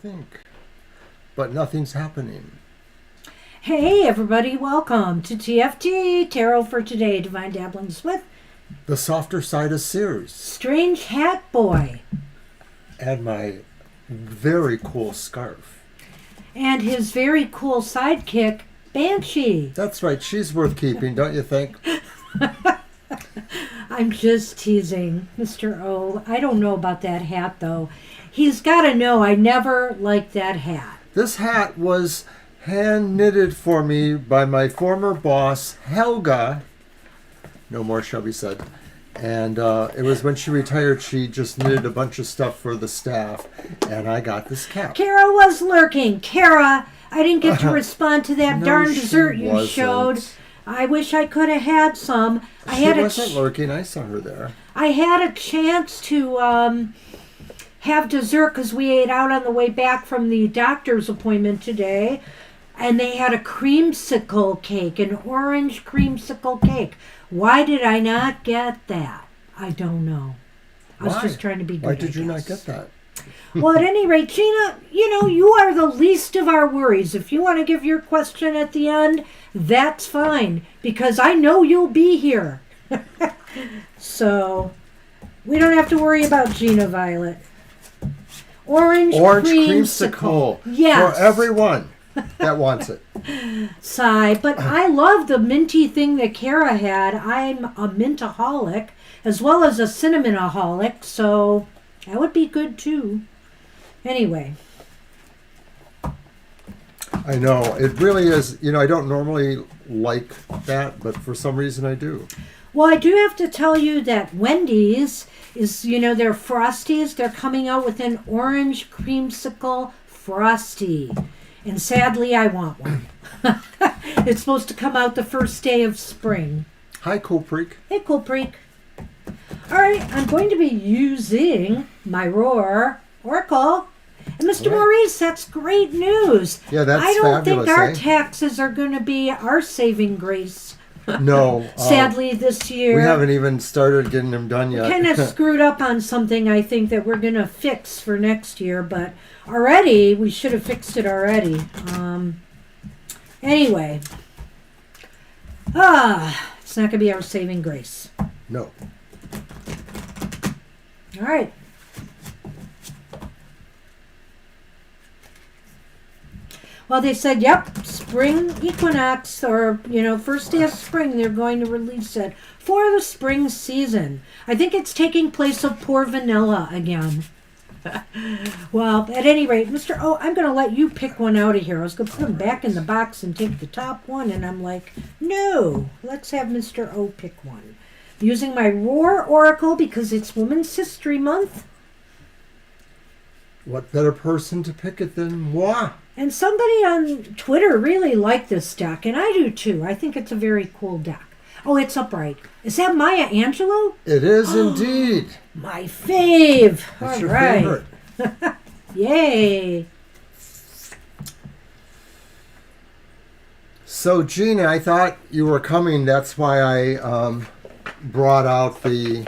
think. But nothing's happening. Hey everybody, welcome to TFT, Tarot for Today, Divine Dabblings with The softer side of Sears. Strange Hat Boy. And my very cool scarf. And his very cool sidekick, Banshee. That's right, she's worth keeping, don't you think? I'm just teasing, Mr. O. I don't know about that hat, though. He's got to know I never liked that hat. This hat was hand knitted for me by my former boss, Helga. No more shall be said. And it was when she retired, she just knitted a bunch of stuff for the staff. And I got this cap. Kara was lurking. Kara, I didn't get to respond to that darn dessert you showed. I wish I could have had some. She wasn't lurking. I saw her there. I had a chance to have dessert because we ate out on the way back from the doctor's appointment today. And they had a creamsicle cake, an orange creamsicle cake. Why did I not get that? I don't know. I was just trying to be good. Why did you not get that? Well, at any rate, Gina, you are the least of our worries. If you want to give your question at the end, that's fine, because I know you'll be here. So, we don't have to worry about Gina Violet. Orange creamsicle. Yes. For everyone that wants it. Sigh, but I love the minty thing that Kara had. I'm a mintaholic, as well as a cinnamonaholic, so that would be good too. Anyway. I know. It really is. I don't normally like that, but for some reason I do. Well, I do have to tell you that Wendy's is, their Frosties, they're coming out with an orange creamsicle Frosty. And sadly, I want one. It's supposed to come out the first day of spring. Hi, Cool Freak. Hey, Cool Freak. All right, I'm going to be using my Roar Oracle. And Mr. Maurice, that's great news. Yeah, that's fabulous. I don't think our eh? taxes are going to be our saving grace. No. Sadly, this year. We haven't even started getting them done yet. We kind of screwed up on something I think that we're going to fix for next year, but already, we should have fixed it already. Anyway. It's not going to be our saving grace. No. All right. Well, they said, yep, spring equinox, or, first day of spring, they're going to release it for the spring season. I think it's taking place of Poor Vanilla again. Well, at any rate, Mr. O, I'm going to let you pick one out of here. I was going to put them back in the box and take the top one, and I'm like, no, let's have Mr. O pick one. I'm using my Roar Oracle because it's Women's History Month. What better person to pick it than moi? And somebody on Twitter really liked this deck, and I do too. I think it's a very cool deck. Oh, it's upright. Is that Maya Angelou? It is indeed. My fave. That's all your right. favorite. Yay. So, Gina, I thought you were coming. That's why I brought out the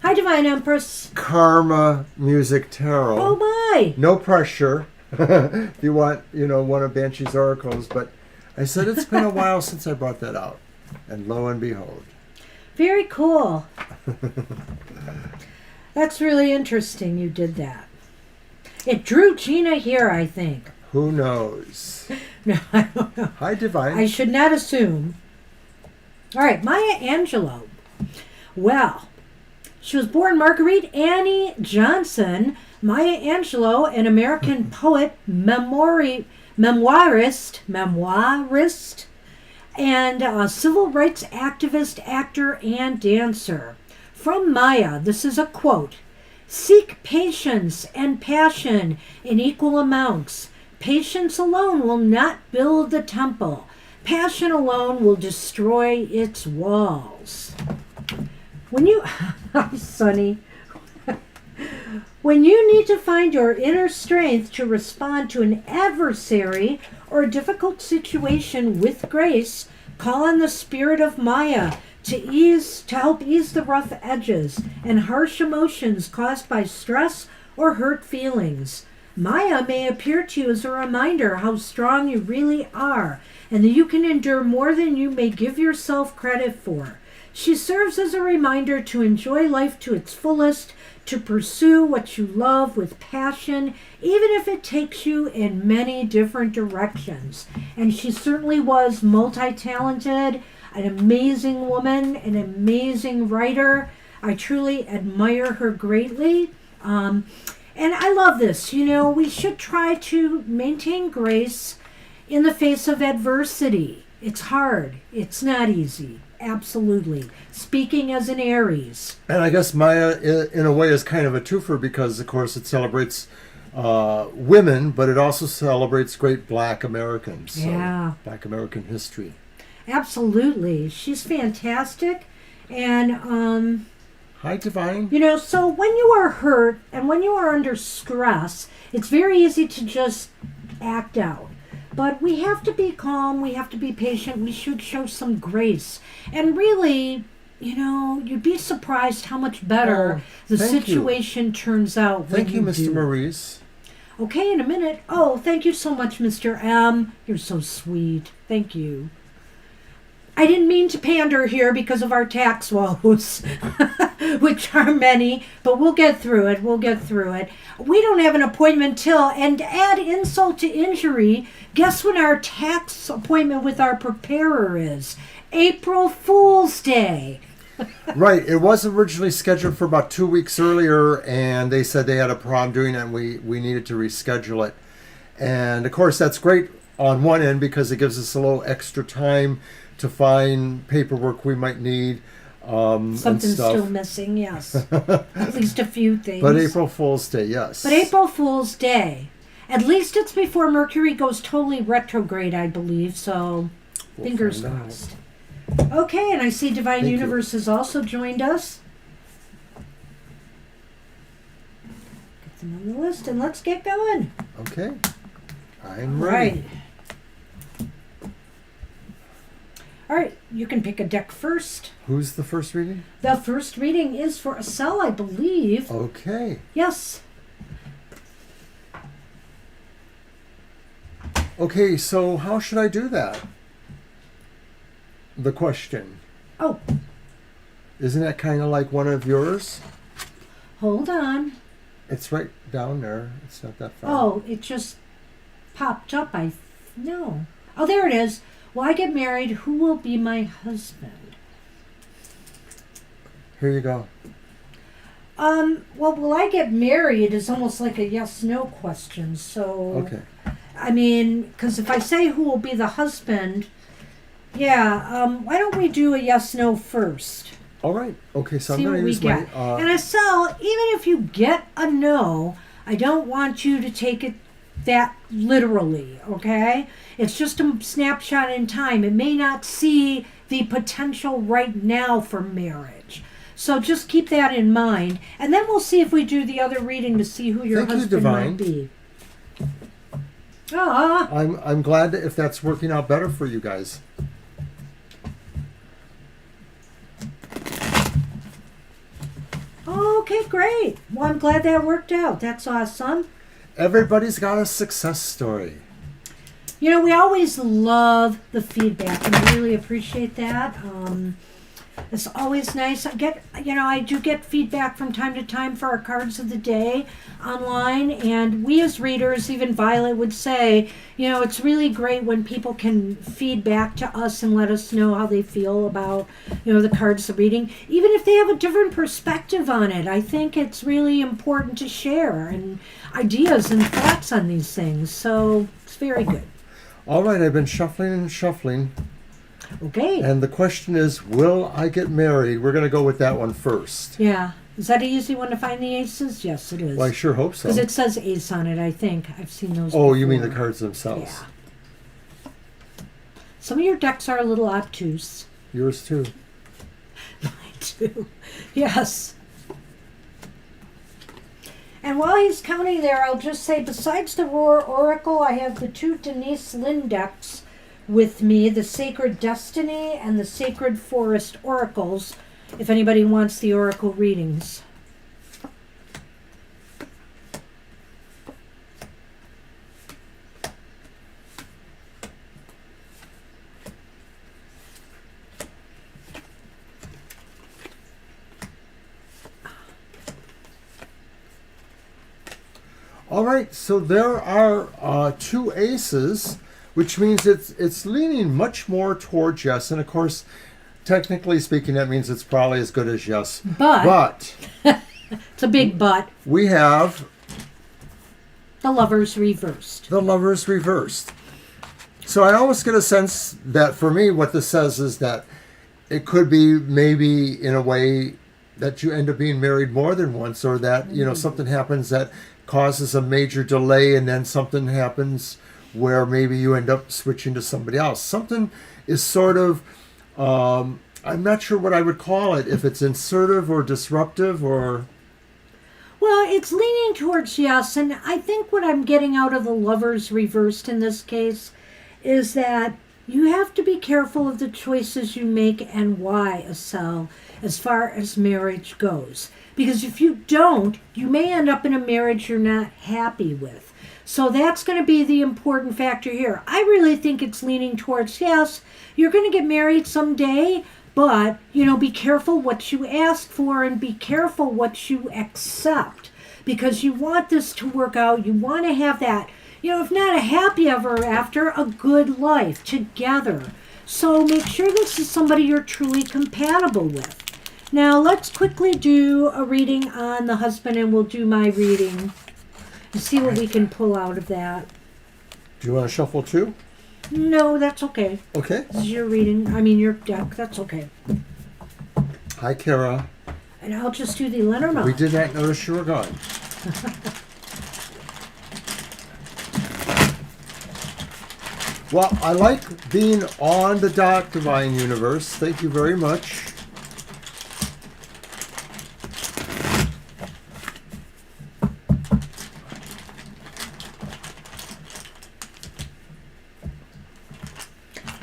Hi, Divine Empress. Karma Music Tarot. Oh, my. No pressure. If you want, one of Banshee's oracles. But I said it's been a while since I brought that out. And lo and behold. Very cool. That's really interesting you did that. It drew Gina here, I think. Who knows? No, I don't know. Hi, Divine. I should not assume. All right, Maya Angelou. Well, she was born Marguerite Annie Johnson. Maya Angelou, an American poet, memoirist, and a civil rights activist, actor, and dancer. From Maya, this is a quote. Seek patience and passion in equal amounts. Patience alone will not build the temple. Passion alone will destroy its walls. When you... Sonny. When you need to find your inner strength to respond to an adversary or a difficult situation with grace, call on the spirit of Maya to help ease the rough edges and harsh emotions caused by stress or hurt feelings. Maya may appear to you as a reminder how strong you really are and that you can endure more than you may give yourself credit for. She serves as a reminder to enjoy life to its fullest, to pursue what you love with passion, even if it takes you in many different directions. And she certainly was multi-talented, an amazing woman, an amazing writer. I truly admire her greatly. And I love this. You know, we should try to maintain grace in the face of adversity. It's hard. It's not easy. Absolutely. Speaking as an Aries. And I guess Maya, in a way, is kind of a twofer because, of course, it celebrates women, but it also celebrates great Black Americans. Yeah. So Black American history. Absolutely. She's fantastic. And, Hi, Divine. you know, so when you are hurt and when you are under stress, it's very easy to just act out. But we have to be calm. We have to be patient. We should show some grace. And really, you know, you'd be surprised how much better the situation turns out. Thank you, when Mr. Maurice. Okay, in a minute. Oh, thank you so much, Mr. M. You're so sweet. Thank you. I didn't mean to pander here because of our tax woes, which are many, but we'll get through it. We'll get through it. We don't have an appointment till, and to add insult to injury, guess when our tax appointment with our preparer is? April Fool's Day. Right. It was originally scheduled for about 2 weeks earlier, and they said they had a problem doing it, and we needed to reschedule it. And, of course, that's great on one end because it gives us a little extra time to find paperwork we might need. Something's still missing, yes. At least a few things. But April Fool's Day, yes. But April Fool's Day. At least it's before Mercury goes totally retrograde, I believe, so We'll fingers find out. crossed. Okay, and I see Divine Thank Universe has also joined us. Get them on the list, and let's get going. Okay. I'm All ready. right. All right, you can pick a deck first. Who's the first reading? The first reading is for Acel, I believe. Okay. Yes. Okay, so how should I do that? The question. Oh, Isn't that kind of like one of yours? hold on. It's right down there. It's not that far. Oh, it just popped up. No. Oh, there it is. Will I get married? Who will be my husband? Here you go. Well, will I get married is almost like a yes/no question. So, Okay. I mean, because if I say who will be the husband, yeah, why don't we do a yes/no first? All right. Okay, so See I'm what going to we use get. my... And Acel, even if you get a no, I don't want you to take it that literally, okay? It's just a snapshot in time. It may not see the potential right now for marriage. So just keep that in mind. And then we'll see if we do the other reading to see who your Thank you, husband Divine. might be. Ah, I'm glad if that's working out better for you guys. okay, great. Well, I'm glad that worked out. That's awesome. Everybody's got a success story. You know, we always love the feedback, and I really appreciate that. It's always nice. I do get feedback from time to time for our cards of the day online, and we as readers, even Violet would say, you know, it's really great when people can feed back to us and let us know how they feel about, you know, the cards they're reading, even if they have a different perspective on it. I think it's really important to share and ideas and thoughts on these things, so it's very good. All right, I've been shuffling and shuffling. Okay. And the question is, will I get married? We're going to go with that one first. Yeah. Is that an easy one to find the aces? Yes, it is. Well, I sure hope so. Because it says ace on it, I think. I've seen those Oh, you mean the before. cards themselves? Yeah. Some of your decks are a little obtuse. Yours too. Mine too. Yes. And while he's counting there, I'll just say, besides the Roar Oracle, I have the two Denise Lynn decks with me, the Sacred Destiny and the Sacred Forest Oracles, if anybody wants the Oracle readings. All right, so there are two aces, which means it's leaning much more towards yes. And of course, technically speaking, that means it's probably as good as yes. But it's a big but. We have The Lovers reversed. the Lovers reversed. So I almost get a sense that for me, what this says is that it could be maybe in a way that you end up being married more than once, or that, something happens that causes a major delay, and then something happens where maybe you end up switching to somebody else. Something is sort of, I'm not sure what I would call it, if it's insertive or disruptive or... Well, it's leaning towards yes, and I think what I'm getting out of the Lovers reversed in this case is that you have to be careful of the choices you make and why, Estelle, as far as marriage goes. Because if you don't, you may end up in a marriage you're not happy with. So that's going to be the important factor here. I really think it's leaning towards yes, you're going to get married someday, but, be careful what you ask for and be careful what you accept. Because you want this to work out. You want to have that, if not a happy ever after, a good life together. So make sure this is somebody you're truly compatible with. Now let's quickly do a reading on the husband, and we'll do my reading and see what we can pull out of that. Do you want to shuffle too? No, that's okay. Okay. This is your reading. Your deck. That's okay. Hi, Kara. And I'll just do the Lenormand. We did not notice you were gone. Well, I like being on the dot, Divine Universe. Thank you very much.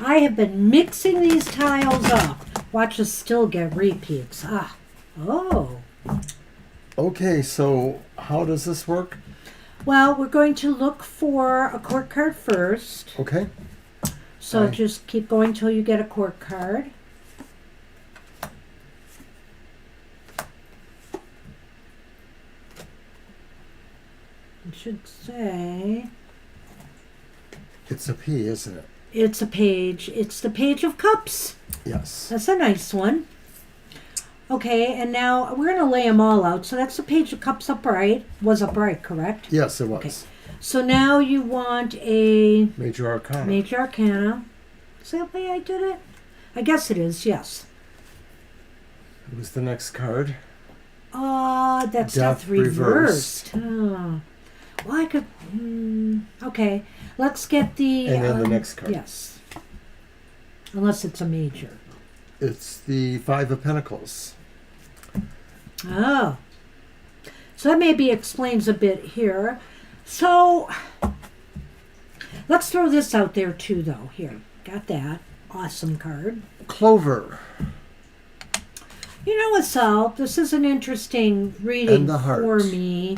I have been mixing these tiles up. Watch us still get repeats. Oh. Okay, so how does this work? Well, we're going to look for a court card first. Okay. So just keep going till you get a court card. It should say... It's a P, isn't it? It's a page. It's the Page of Cups. Yes. That's a nice one. Okay, and now we're going to lay them all out. So that's the Page of Cups upright. Was upright, correct? Yes, it was. Okay. So now you want a... Major Arcana. Major Arcana. Is that the way I did it? I guess it is, yes. It was the next card. That's Death reversed. Oh. Well, I could... okay. Let's get the... And then the next card. Yes. Unless it's a major. It's the Five of Pentacles. Oh. So that maybe explains a bit here. So, let's throw this out there too, though. Here. Got that. Awesome card. Clover. You know what, Sal? This is an interesting reading for me.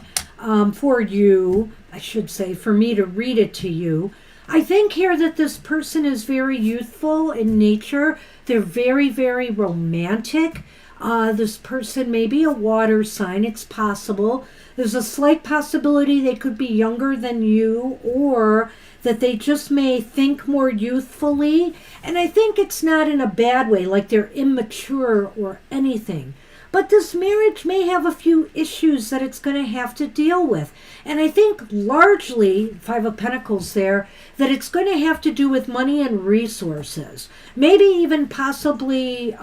For you, I should say, for me to read it to you. I think here that this person is very youthful in nature. They're very, very romantic. This person may be a water sign. It's possible. There's a slight possibility they could be younger than you, or that they just may think more youthfully. And I think it's not in a bad way, like they're immature or anything. But this marriage may have a few issues that it's going to have to deal with. And I think largely, Five of Pentacles there, that it's going to have to do with money and resources. Maybe even possibly,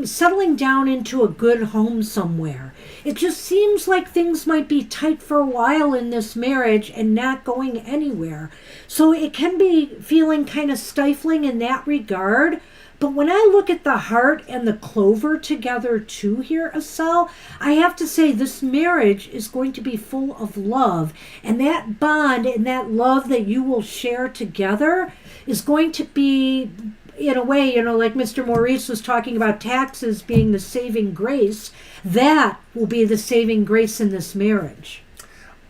settling down into a good home somewhere. It just seems like things might be tight for a while in this marriage and not going anywhere. So it can be feeling kind of stifling in that regard. But when I look at the heart and the clover together too here, Estelle, I have to say this marriage is going to be full of love. And that bond and that love that you will share together is going to be, in a way, like Mr. Maurice was talking about taxes being the saving grace, that will be the saving grace in this marriage.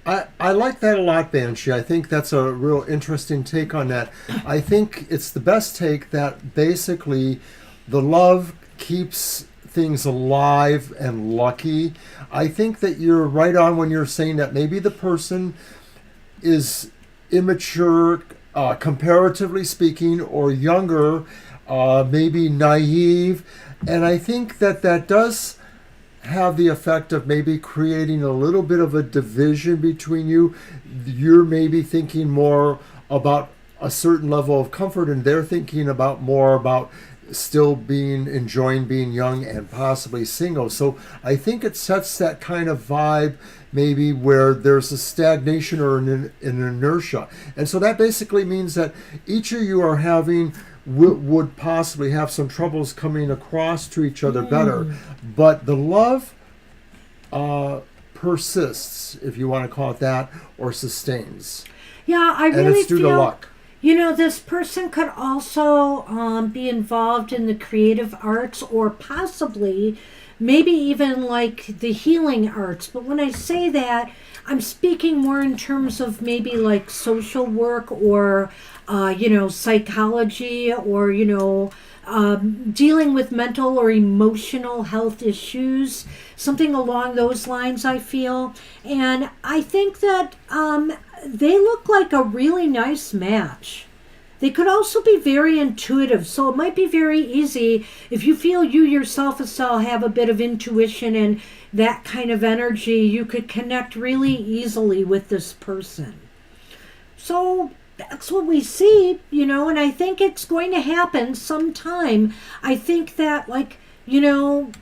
I like that a lot, Banshee. I think that's a real interesting take on that. I think it's the best take that basically the love keeps things alive and lucky. I think that you're right on when you're saying that maybe the person is immature, comparatively speaking, or younger, maybe naive. And I think that that does have the effect of maybe creating a little bit of a division between you. You're maybe thinking more about a certain level of comfort, and they're thinking about more about still enjoying being young and possibly single. So I think it sets that kind of vibe maybe where there's a stagnation or an inertia. And so that basically means that each of you are having would possibly have some troubles coming across to each other better, but the love persists, if you want to call it that, or sustains. Yeah, I And really it's due to feel, luck. you know, this person could also be involved in the creative arts, or possibly maybe even like the healing arts. But when I say that, I'm speaking more in terms of maybe like social work, or psychology, or dealing with mental or emotional health issues, something along those lines, I feel. And I think that they look like a really nice match. They could also be very intuitive, so it might be very easy if you feel you yourself have a bit of intuition and that kind of energy. You could connect really easily with this person. So that's what we see, and I think it's going to happen sometime. I think that, you'll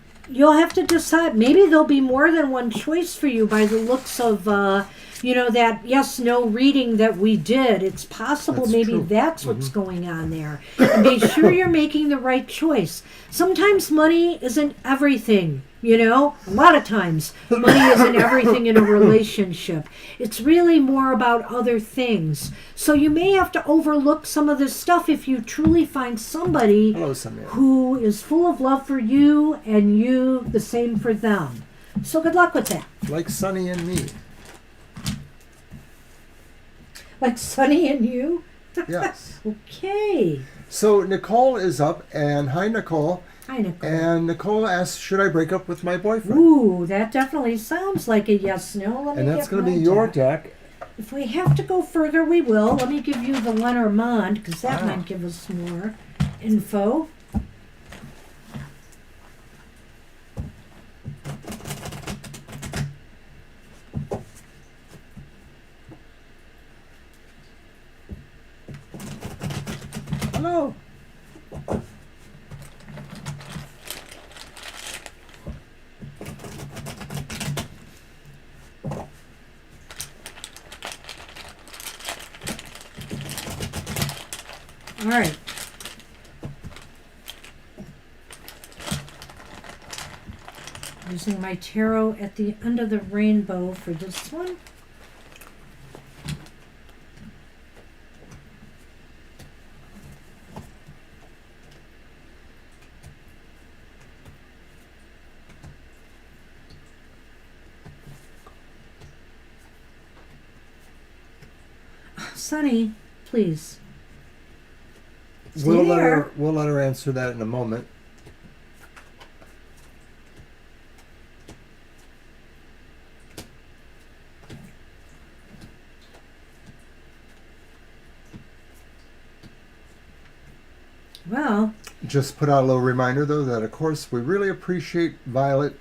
have to decide. Maybe there'll be more than one choice for you by the looks of, that yes/no reading that we did. It's possible That's maybe true. that's what's going on there. And be sure you're making the right choice. Sometimes money isn't everything. A lot of times money isn't everything in a relationship. It's really more about other things. So you may have to overlook some of this stuff if you truly find somebody Hello, Samir. who is full of love for you and you the same for them. So good luck with that. Like Sonny and me. Like Sonny and you? Yes. Okay. So Nicole is up, and hi, Nicole. Hi, Nicole. And Nicole asks, should I break up with my boyfriend? Ooh, that definitely sounds like a yes/no. Let me And that's get going to my be your deck. deck. If we have to go further, we will. Let me give you the Lenormand, because that Ah. might give us more info. Hello. All right. Using my tarot at the end of the rainbow for this one. Sonny, please. Stay We'll let there. her answer that in a moment. Well, Just put out a little reminder, though, that of course we really appreciate Violet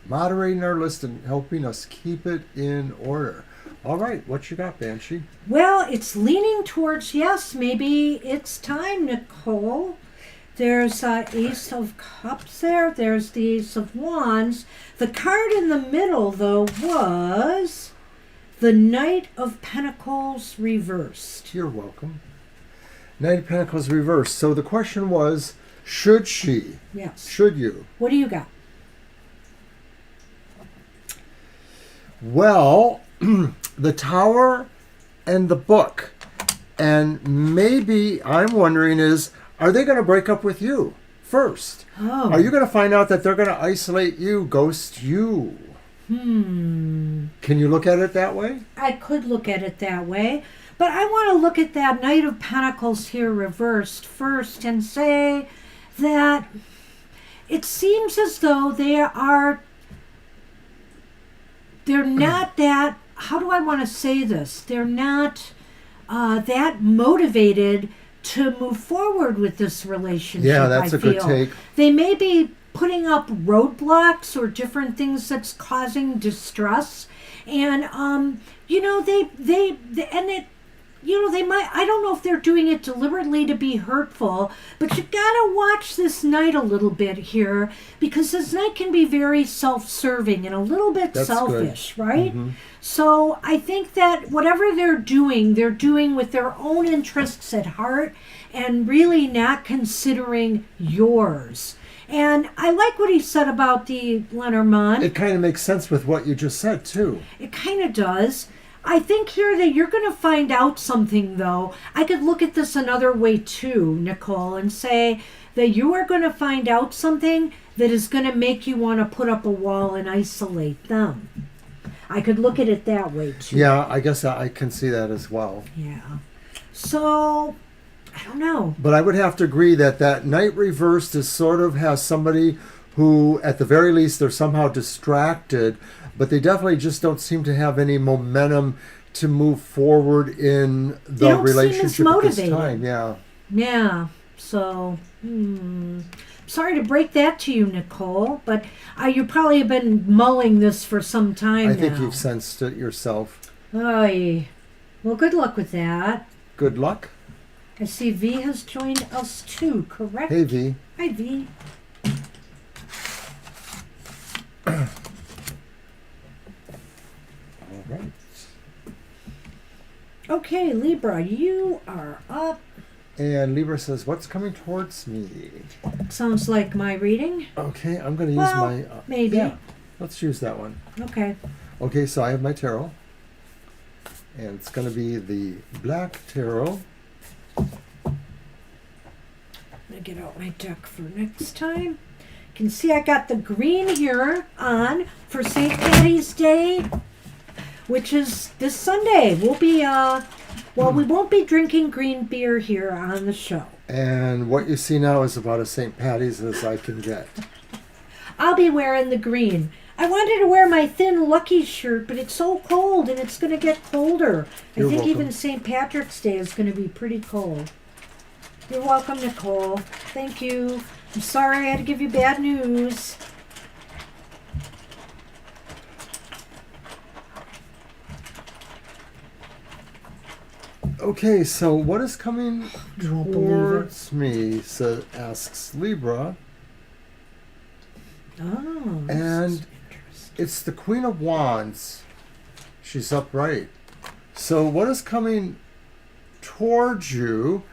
moderating our list and helping us keep it in order. All right, what you got, Banshee? well, it's leaning towards yes. Maybe it's time, Nicole. There's Ace of Cups there. There's the Ace of Wands. The card in the middle, though, was the Knight of Pentacles reversed. You're welcome. Knight of Pentacles reversed. So the question was, should she? Yes. Should you? What do you got? Well, the Tower and the Book. And maybe I'm wondering is, are they going to break up with you first? Oh. Are you going to find out that they're going to isolate you, ghost you? Can you look at it that way? I could look at it that way. But I want to look at that Knight of Pentacles here reversed first and say that it seems as though they're not that, how do I want to say this? They're not that motivated to move forward with this relationship. Yeah, that's I a good feel. take. They may be putting up roadblocks or different things that's causing distress, and they might, I don't know if they're doing it deliberately to be hurtful, but you gotta watch this knight a little bit here, because this knight can be very self-serving and a little bit That's selfish, good. right? Mm-hmm. So I think that whatever they're doing with their own interests at heart and really not considering yours. And I like what he said about the Lenormand. It kind of makes sense with what you just said, too. It kind of does. I think here that you're going to find out something, though. I could look at this another way, too, Nicole, and say that you are going to find out something that is going to make you want to put up a wall and isolate them. I could look at it that way, too. Yeah, I guess I can see that as well. Yeah. So, I don't know. But I would have to agree that knight reversed is sort of has somebody who, at the very least, they're somehow distracted, but they definitely just don't seem to have any momentum to move forward in the relationship at this time. Yeah. Yeah. So, sorry to break that to you, Nicole, but you probably have been mulling this for some time now. I think you've sensed it yourself. Oy. Well, good luck with that. Good luck. I see V has joined us too, correct? Hey, V. Hi, V. All right. Okay, Libra, you are up. And Libra says, what's coming towards me? Sounds like my reading. Okay, I'm going to use Well, my... maybe. Yeah, let's use that one. Okay. Okay, so I have my tarot. And it's going to be the Black Tarot. I'm going to get out my deck for next time. You can see I got the green here on for St. Patty's Day, which is this Sunday. We'll be, we won't be drinking green beer here on the show. And what you see now is about as St. Patty's as I can get. I'll be wearing the green. I wanted to wear my thin Lucky shirt, but it's so cold and it's going to get colder. You're I think welcome. even St. Patrick's Day is going to be pretty cold. You're welcome, Nicole. Thank you. I'm sorry I had to give you bad news. Okay, so what is coming You won't believe it. towards me, asks Libra. Oh. And this is interesting. it's the Queen of Wands. She's upright. So what is coming towards you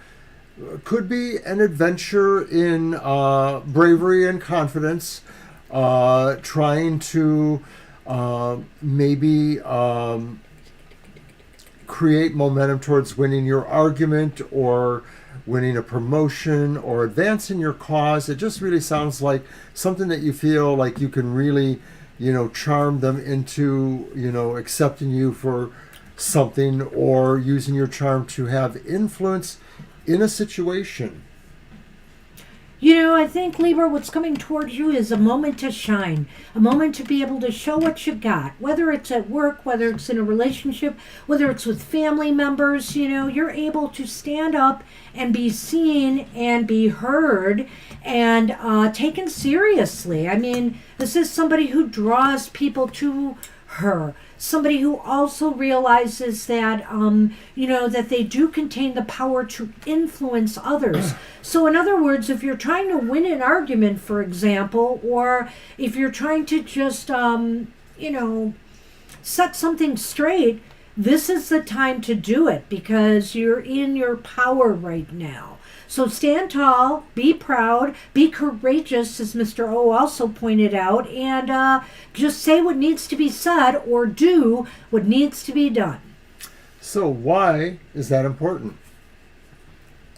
could be an adventure in bravery and confidence, trying to maybe create momentum towards winning your argument or winning a promotion or advancing your cause. It just really sounds like something that you feel like you can really, charm them into, accepting you for something or using your charm to have influence in a situation. I think, Libra, what's coming towards you is a moment to shine, a moment to be able to show what you got, whether it's at work, whether it's in a relationship, whether it's with family members. You're able to stand up and be seen and be heard and taken seriously. I mean, this is somebody who draws people to her. Somebody who also realizes that, that they do contain the power to influence others. So in other words, if you're trying to win an argument, for example, or if you're trying to just, set something straight, this is the time to do it because you're in your power right now. So stand tall, be proud, be courageous, as Mr. O also pointed out, and just say what needs to be said or do what needs to be done. So why is that important?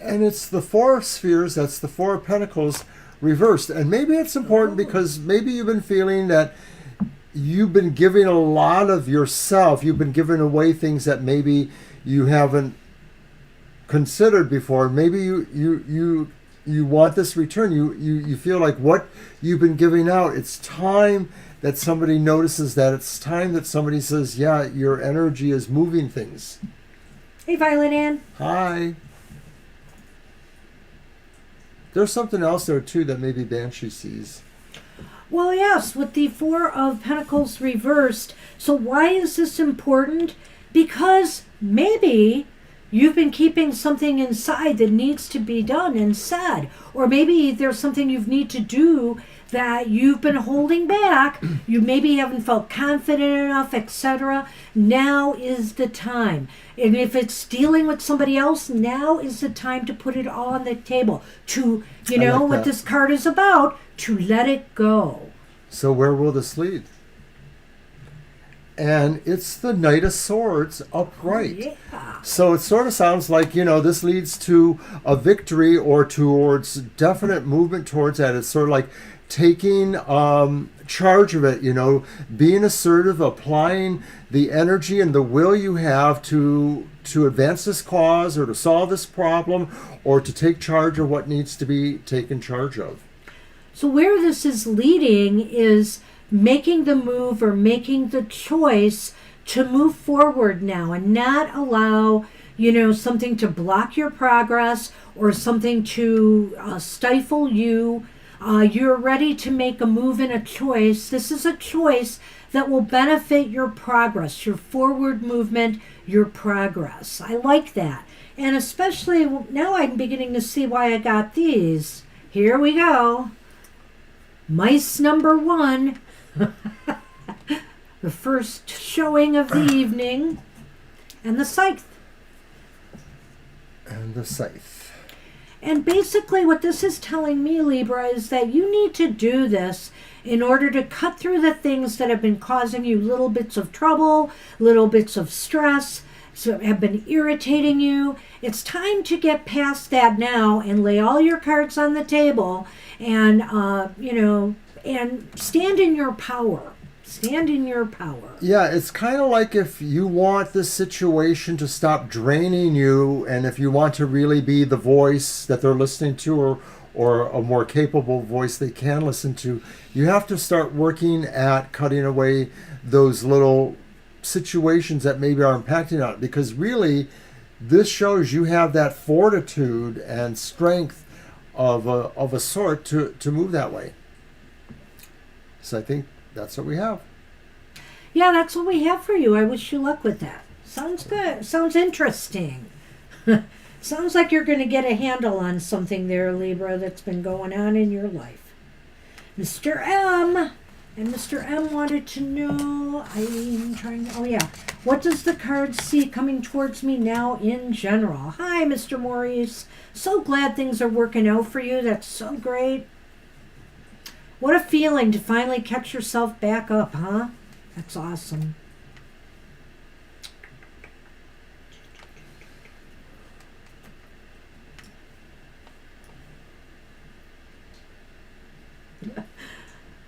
And it's the Four of Spheres, that's the Four of Pentacles reversed. And maybe it's important because maybe you've been feeling that you've been giving a lot of yourself. You've been giving away things that maybe you haven't considered before. Maybe you you want this return. You feel like what you've been giving out. It's time that somebody notices that. It's time that somebody says, yeah, your energy is moving things. Hey, Violet Ann. Hi. There's something else there too that maybe Banshee sees. Well, yes, with the Four of Pentacles reversed. So why is this important? Because maybe you've been keeping something inside that needs to be done and said. Or maybe there's something you need to do that you've been holding back. You maybe haven't felt confident enough, etc. Now is the time. And if it's dealing with somebody else, now is the time to put it all on the table. To, you know, like what that. this card is about, to let it go. So where will this lead? And it's the Knight of Swords upright. Yeah. So it sort of sounds like, you know, this leads to a victory or towards definite movement towards that. It's sort of like taking charge of it, you know, being assertive, applying the energy and the will you have to advance this cause or to solve this problem or to take charge of what needs to be taken charge of. So where this is leading is making the move or making the choice to move forward now and not allow, you know, something to block your progress or something to stifle you. You're ready to make a move and a choice. This is a choice that will benefit your progress, your forward movement, your progress. I like that. And especially now I'm beginning to see why I got these. Here we go. Mice number 1. The first showing of the evening. And the scythe. And the scythe. And basically what this is telling me, Libra, is that you need to do this in order to cut through the things that have been causing you little bits of trouble, little bits of stress, so have been irritating you. It's time to get past that now and lay all your cards on the table and, you know, and stand in your power. Stand in your power. Yeah, it's kind of like if you want this situation to stop draining you and if you want to really be the voice that they're listening to or a more capable voice they can listen to, you have to start working at cutting away those little situations that maybe are impacting on it. Because really, this shows you have that fortitude and strength of a sort to move that way. So I think that's what we have. Yeah, that's what we have for you. I wish you luck with that. Sounds good. Sounds interesting. Sounds like you're going to get a handle on something there, Libra, that's been going on in your life. Mr. M. And Mr. M wanted to know, what does the card see coming towards me now in general? Hi, Mr. Maurice. So glad things are working out for you. That's so great. What a feeling to finally catch yourself back up, huh? That's awesome.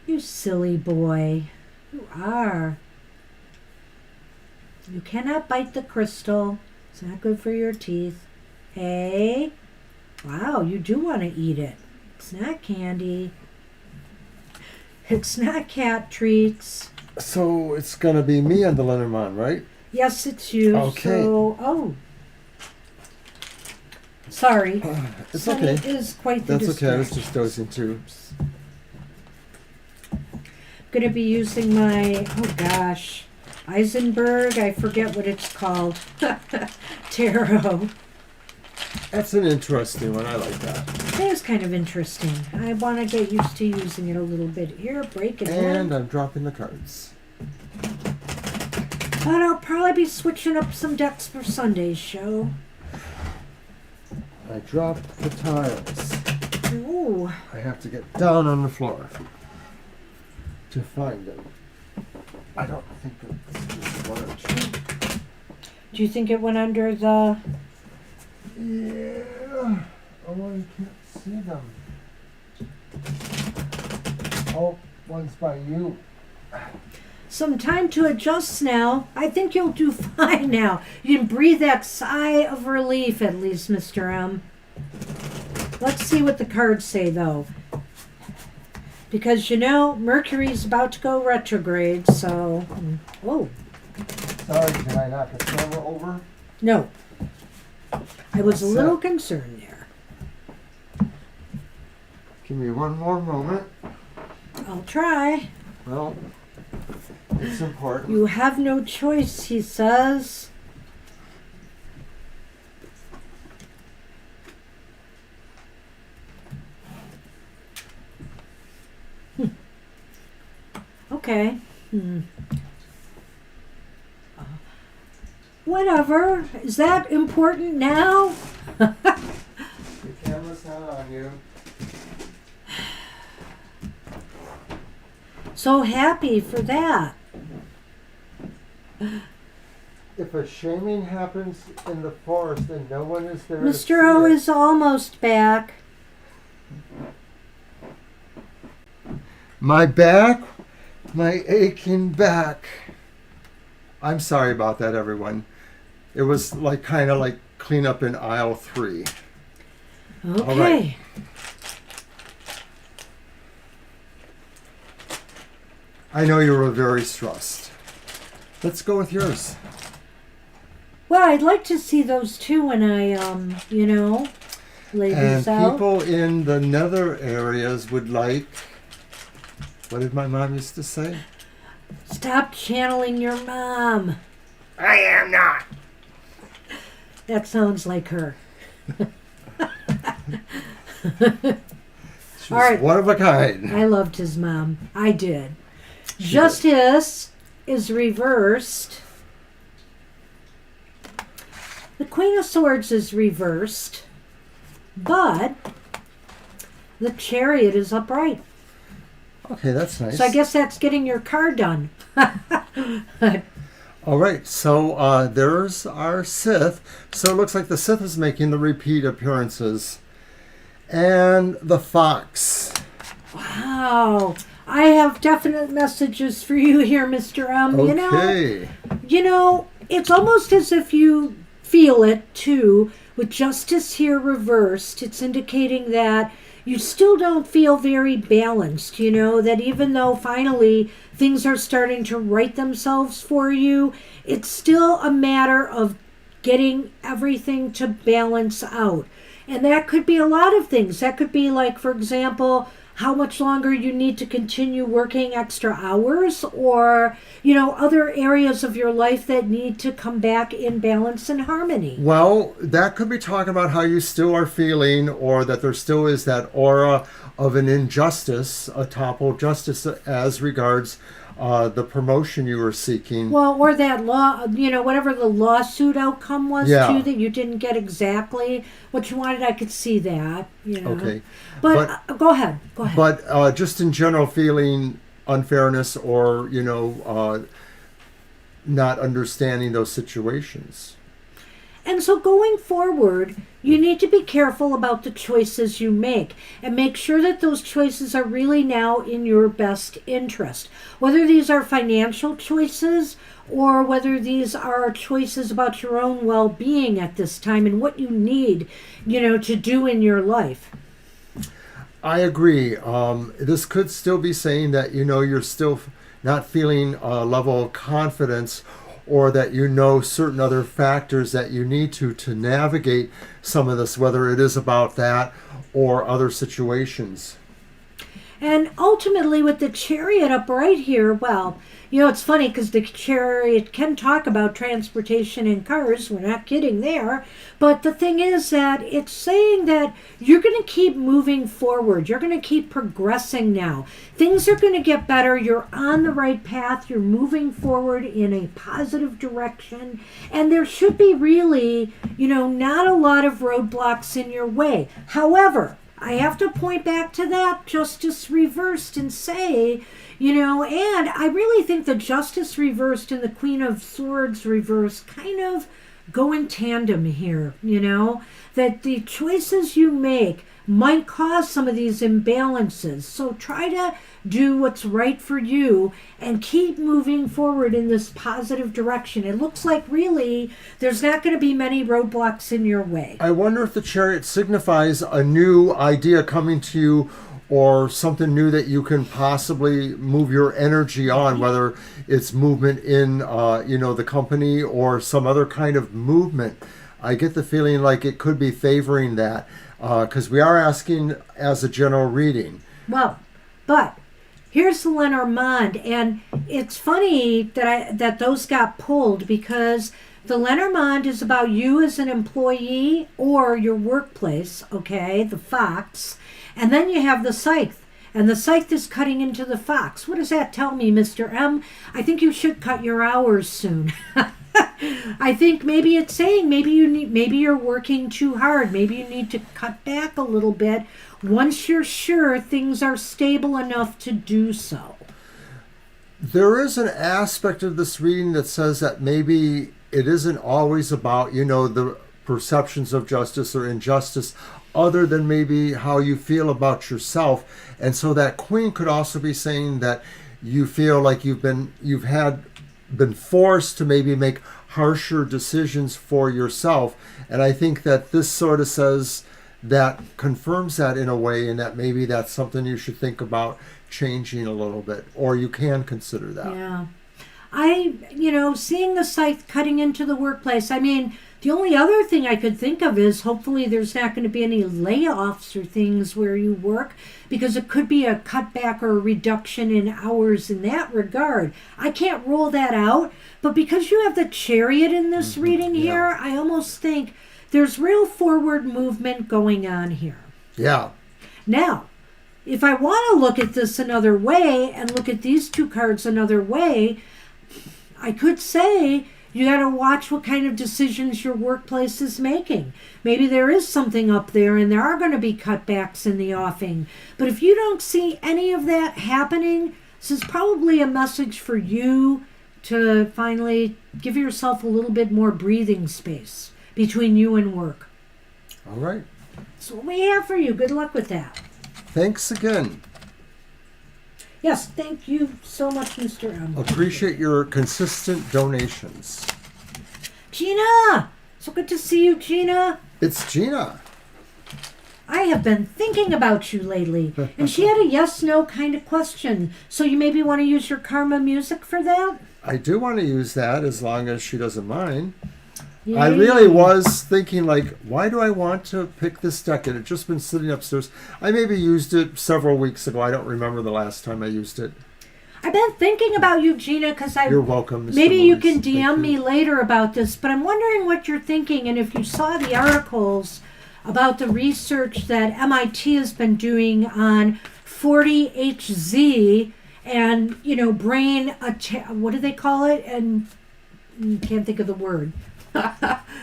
You silly boy. You are. You cannot bite the crystal. It's not good for your teeth. Hey? Wow, you do want to eat it. It's not candy. It's not cat treats. So it's going to be me on the Lenormand, right? Yes, it's you. Okay. Sorry. It's Sunny okay. is quite the That's okay. I was distraction. just dozing too. Going to be using my, Eisenberg. I forget what it's called. Tarot. That's an interesting one. I like that. It is kind of interesting. I want to get used to using it a little bit here. Break it And in. I'm dropping the cards. But I'll probably be switching up some decks for Sunday's show. I dropped the tiles. Ooh. I have to get down on the floor to find them. I don't think it's one or two. Do you think it went under the... Yeah. Oh, you can't see them. Oh, one's by you. Some time to adjust now. I think you'll do fine now. You can breathe that sigh of relief at least, Mr. M. Let's see what the cards say, though. Because, Mercury's about to go retrograde, so... Oh, Sorry, can I knock the camera over? no. I was a little Set. concerned there. Give me one more moment. I'll try. Well, it's important. You have no choice, he says. Okay. Whatever. Is that important now? The camera's not on you. So happy for that. If a shaming happens in the forest and no one is there Mr. O is almost back. My back, my aching back. I'm sorry about that, everyone. It was kind of like clean up in aisle 3. Okay. All right. I know you were very stressed. Let's go with yours. Well, I'd like to see those too when I, lay And these out. people in the nether areas would like, what did my mom used to say? Stop channeling your mom. I am not. That sounds like her. She's All right. one of a kind. I loved his mom. I did. Justice is reversed. The Queen of Swords is reversed, but the Chariot is upright. Okay, that's nice. So I guess that's getting your card done. All right, so there's our Sith. So it looks like the Sith is making the repeat appearances. And the Fox. Wow. I have definite messages for you here, Mr. Okay. It's almost as if you feel it too. With Justice here reversed, it's indicating that you still don't feel very balanced, that even though finally things are starting to right themselves for you, it's still a matter of getting everything to balance out. And that could be a lot of things. That could be like, for example, how much longer you need to continue working extra hours, or, other areas of your life that need to come back in balance and harmony. Well, that could be talking about how you still are feeling, or that there still is that aura of an injustice, a toppled justice as regards the promotion you were seeking. Well, or that law, whatever the lawsuit outcome was too, that you didn't get exactly what you wanted. I could see that, Okay. But go ahead. But just in general, feeling unfairness or, not understanding those situations. And so going forward, you need to be careful about the choices you make and make sure that those choices are really now in your best interest. Whether these are financial choices or whether these are choices about your own well-being at this time and what you need, to do in your life. I agree. This could still be saying that, you're still not feeling a level of confidence, or that certain other factors that you need to navigate some of this, whether it is about that or other situations. And ultimately with the Chariot upright here, well, it's funny because the Chariot can talk about transportation and cars. We're not kidding there. But the thing is that it's saying that you're going to keep moving forward. You're going to keep progressing now. Things are going to get better. You're on the right path. You're moving forward in a positive direction. And there should be really, not a lot of roadblocks in your way. However, I have to point back to that Justice reversed and say, and I really think the Justice reversed and the Queen of Swords reversed kind of go in tandem here, that the choices you make might cause some of these imbalances. So try to do what's right for you and keep moving forward in this positive direction. It looks like really there's not going to be many roadblocks in your way. I wonder if the Chariot signifies a new idea coming to you, or something new that you can possibly move your energy on, whether it's movement in the company or some other kind of movement. I get the feeling like it could be favoring that, because we are asking as a general reading. Well, but here's the Lenormand, and it's funny that those got pulled, because the Lenormand is about you as an employee or your workplace, okay, the fox, and then you have the scythe, and the scythe is cutting into the fox. What does that tell me, Mr. M? I think you should cut your hours soon. I think maybe it's saying maybe you're working too hard. Maybe you need to cut back a little bit once you're sure things are stable enough to do so. There is an aspect of this reading that says that maybe it isn't always about, the perceptions of justice or injustice, other than maybe how you feel about yourself. And so that Queen could also be saying that you feel like you've been forced to maybe make harsher decisions for yourself. And I think that this sort of says that, confirms that in a way, and that maybe that's something you should think about changing a little bit, or you can consider that. Yeah. Seeing the scythe cutting into the workplace, the only other thing I could think of is hopefully there's not going to be any layoffs or things where you work, because it could be a cutback or a reduction in hours in that regard. I can't rule that out, but because you have the Chariot in this reading here, I almost think there's real forward movement going on here. Yeah. Now, if I want to look at this another way and look at these two cards another way, I could say you got to watch what kind of decisions your workplace is making. Maybe there is something up there and there are going to be cutbacks in the offing. But if you don't see any of that happening, this is probably a message for you to finally give yourself a little bit more breathing space between you and work. All right. That's what we have for you. Good luck with that. Thanks again. Yes, thank you so much, Mr. M. Appreciate your consistent donations. Gina! So good to see you, Gina. It's Gina. I have been thinking about you lately. And she had a yes-no kind of question. So you maybe want to use your karma music for that? I do want to use that, as long as she doesn't mind. Yay. I really was thinking, why do I want to pick this deck? It had just been sitting upstairs. I maybe used it several weeks ago. I don't remember the last time I used it. I've been thinking about you, Gina, because You're welcome, Mr. maybe you Moise. can DM me later about this, but I'm wondering what you're thinking, and if you saw the articles about the research that MIT has been doing on 40HZ and, brain, what do they call it? And can't think of the word.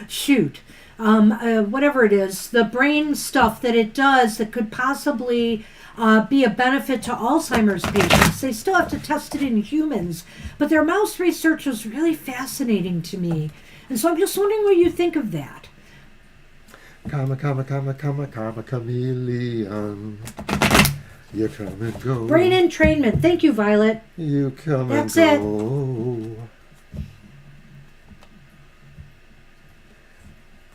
Shoot. Whatever it is, the brain stuff that it does that could possibly be a benefit to Alzheimer's patients. They still have to test it in humans, but their mouse research was really fascinating to me. And so I'm just wondering what you think of that. Comma, chameleon. You come and go. Brain entrainment. Thank you, Violet. You come That's and go.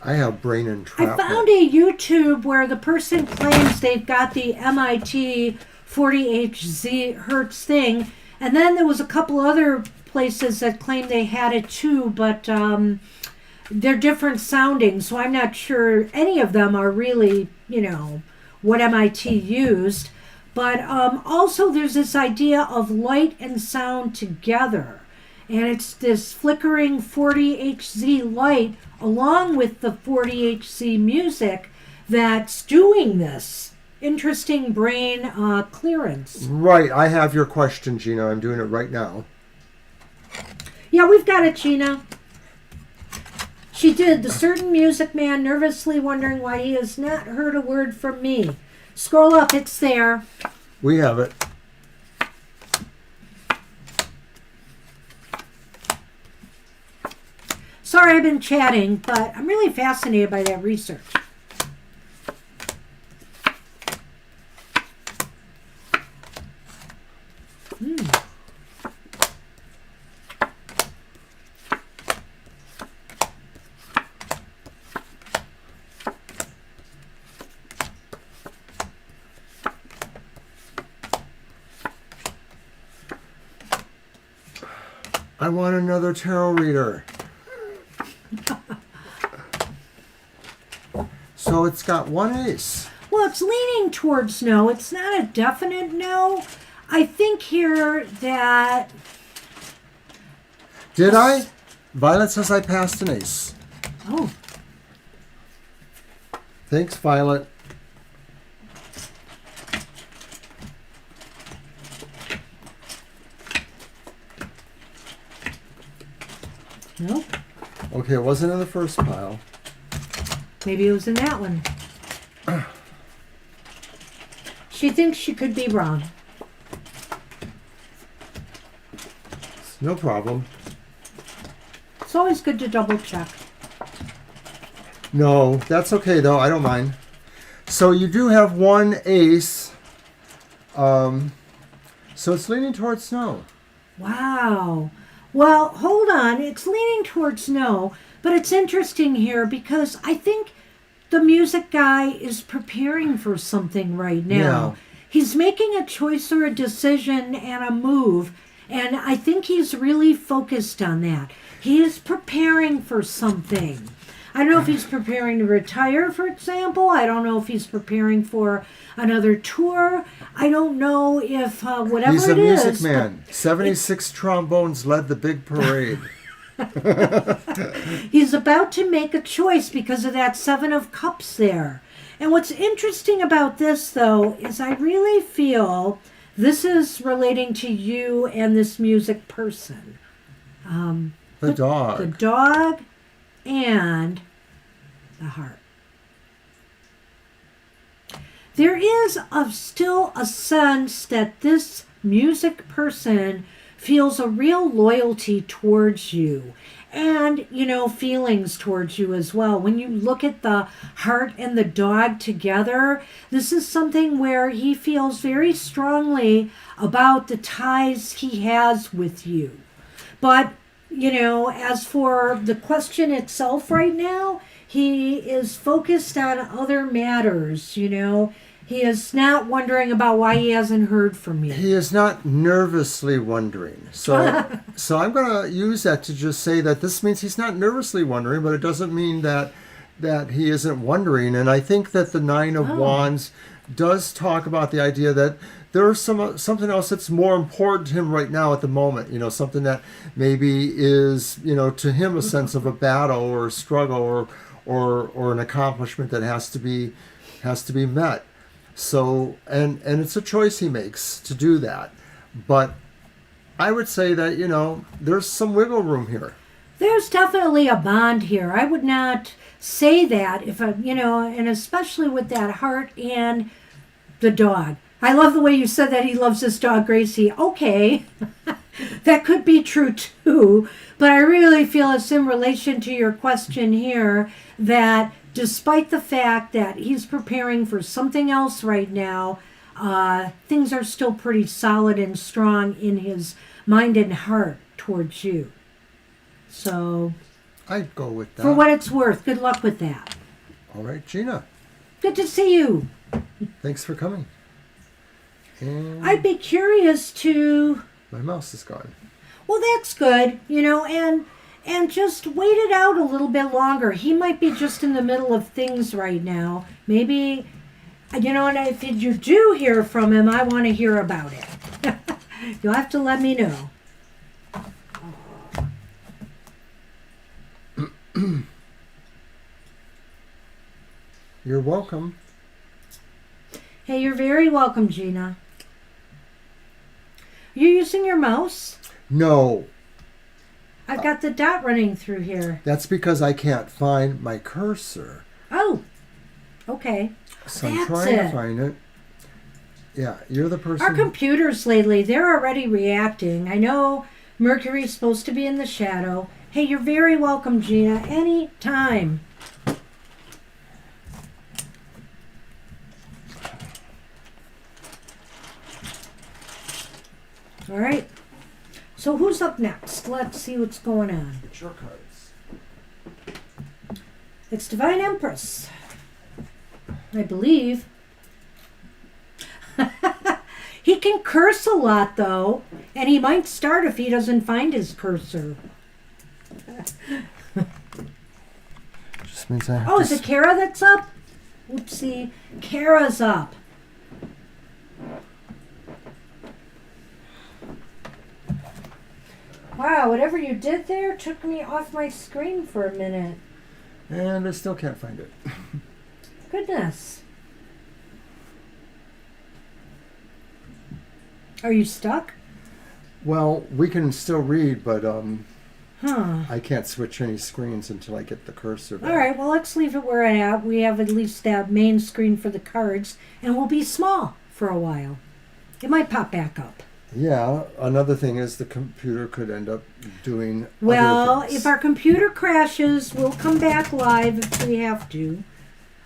I have brain entrapment. I found a YouTube where the person claims they've got the MIT 40 hertz thing, and then there was a couple other places that claim they had it too, but they're different sounding, so I'm not sure any of them are really, what MIT used. But also there's this idea of light and sound together. And it's this flickering 40HZ light along with the 40HZ music that's doing this interesting brain clearance. Right. I have your question, Gina. I'm doing it right now. Yeah, we've got it, Gina. She did. The certain music man nervously wondering why he has not heard a word from me. Scroll up. It's there. We have it. So Sorry I've been chatting, but I'm really fascinated by that research. I want another tarot reader. So it's got one ace. Well, it's leaning towards no. It's not a definite no. I think here that... Did I? Violet says I passed an ace. Oh, Thanks, Violet. nope. Okay, it wasn't in the first pile. Maybe it was in that one. She thinks she could be wrong. No problem. It's always good to double check. No, that's okay though. I don't mind. So you do have one ace. So it's leaning towards no. Wow. Well, hold on. It's leaning towards no, but it's interesting here because I think the music guy is preparing for something right now. Yeah. He's making a choice or a decision and a move, and I think he's really focused on that. He is preparing for something. I don't know if he's preparing to retire, for example. I don't know if he's preparing for another tour. I don't know if whatever He's a it is. music man. 76 trombones led the big parade. He's about to make a choice because of that Seven of Cups there. And what's interesting about this, though, is I really feel this is relating to you and this music person. The dog. The dog and the heart. There is still a sense that this music person feels a real loyalty towards you and, feelings towards you as well. When you look at the heart and the dog together, this is something where he feels very strongly about the ties he has with you. But as for the question itself right now, he is focused on other matters, He is not wondering about why he hasn't heard from you. He is not nervously wondering. So I'm going to use that to just say that this means he's not nervously wondering, but it doesn't mean that he isn't wondering. And I think that the Nine of Wands does talk about the idea that there's something else that's more important to him right now at the moment. Something that maybe is, to him a sense of a battle or a struggle or an accomplishment that has to be met. So and it's a choice he makes to do that. But I would say that there's some wiggle room here. There's definitely a bond here. I would not say that and especially with that heart and the dog. I love the way you said that he loves this dog, Gracie. Okay, that could be true too, but I really feel it's in relation to your question here that despite the fact that he's preparing for something else right now, things are still pretty solid and strong in his mind and heart towards you. So I'd go with that. For what it's worth, good luck with that. All right, Gina. Good to see you. Thanks for coming. And I'd be curious to... my mouse is gone. Well, that's good, and just wait it out a little bit longer. He might be just in the middle of things right now. Maybe, and if you do hear from him, I want to hear about it. You'll have to let me know. You're welcome. Hey, you're very welcome, Gina. Are you using your mouse? No. I've got the dot running through here. That's because I can't find my cursor. Oh, okay. So I'm That's trying to it. find it. Yeah, you're the person. Our computers lately, they're already reacting. I know Mercury's supposed to be in the shadow, Hey, you're very welcome, Gina. Anytime. All right. So who's up next? Let's see what's going on. It's your cards. It's Divine Empress, I believe. He can curse a lot, though, and he might start if he doesn't find his cursor. Just means I have Oh, to is it Kara that's up? Oopsie. Kara's up. Wow, whatever you did there took me off my screen for a minute. And I still can't find it. Goodness. Are you stuck? Well, we can still read, but Huh. I can't switch any screens until I get the cursor back. All right, well, let's leave it where it's at. We have at least that main screen for the cards, and we'll be small for a while. It might pop back up. Yeah, another thing is the computer could end up doing Well, other things. if our computer crashes, we'll come back live if we have to.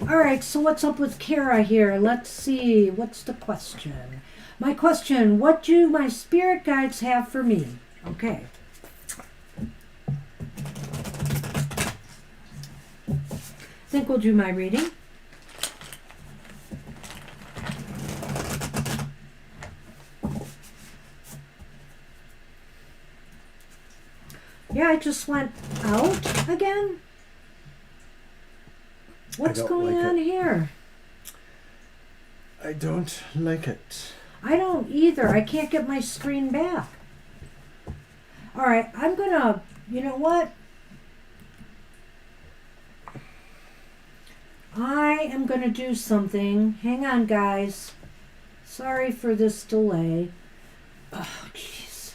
All right, so what's up with Kara here? Let's see. What's the question? My question, what do my spirit guides have for me? Okay. I think we'll do my reading. Yeah, I just went out again. What's don't going like on it. here? I don't like it. I don't either. I can't get my screen back. All right, I'm gonna, you know what? I am gonna do something. Hang on, guys. Sorry for this delay. Oh, jeez.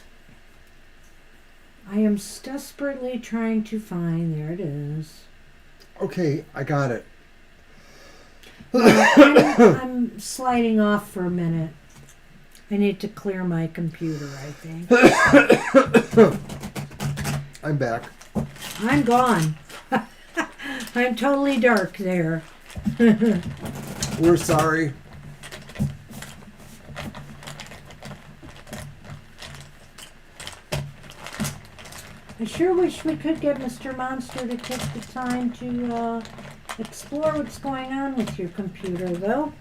I am desperately trying to find, there it is. Okay, I got it. I'm sliding off for a minute. I need to clear my computer, I think. I'm back. I'm gone. I'm totally dark there. We're sorry. I sure wish we could get Mr. Monster to take the time to explore what's going on with your computer, though.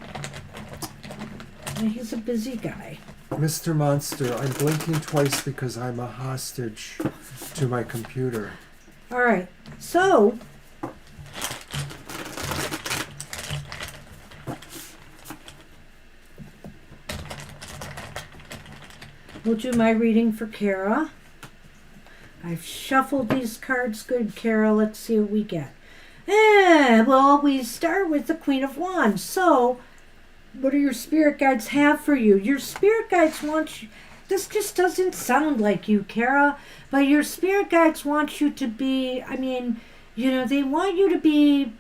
He's a busy guy. Mr. Monster, I'm blinking twice because I'm a hostage to my computer. All right, so we'll do my reading for Kara. I've shuffled these cards good, Kara. Let's see what we get. Well, we start with the Queen of Wands. So, what do your spirit guides have for you? Your spirit guides want you... This just doesn't sound like you, Kara. But your spirit guides want you to be... I mean, you know, they want you to be...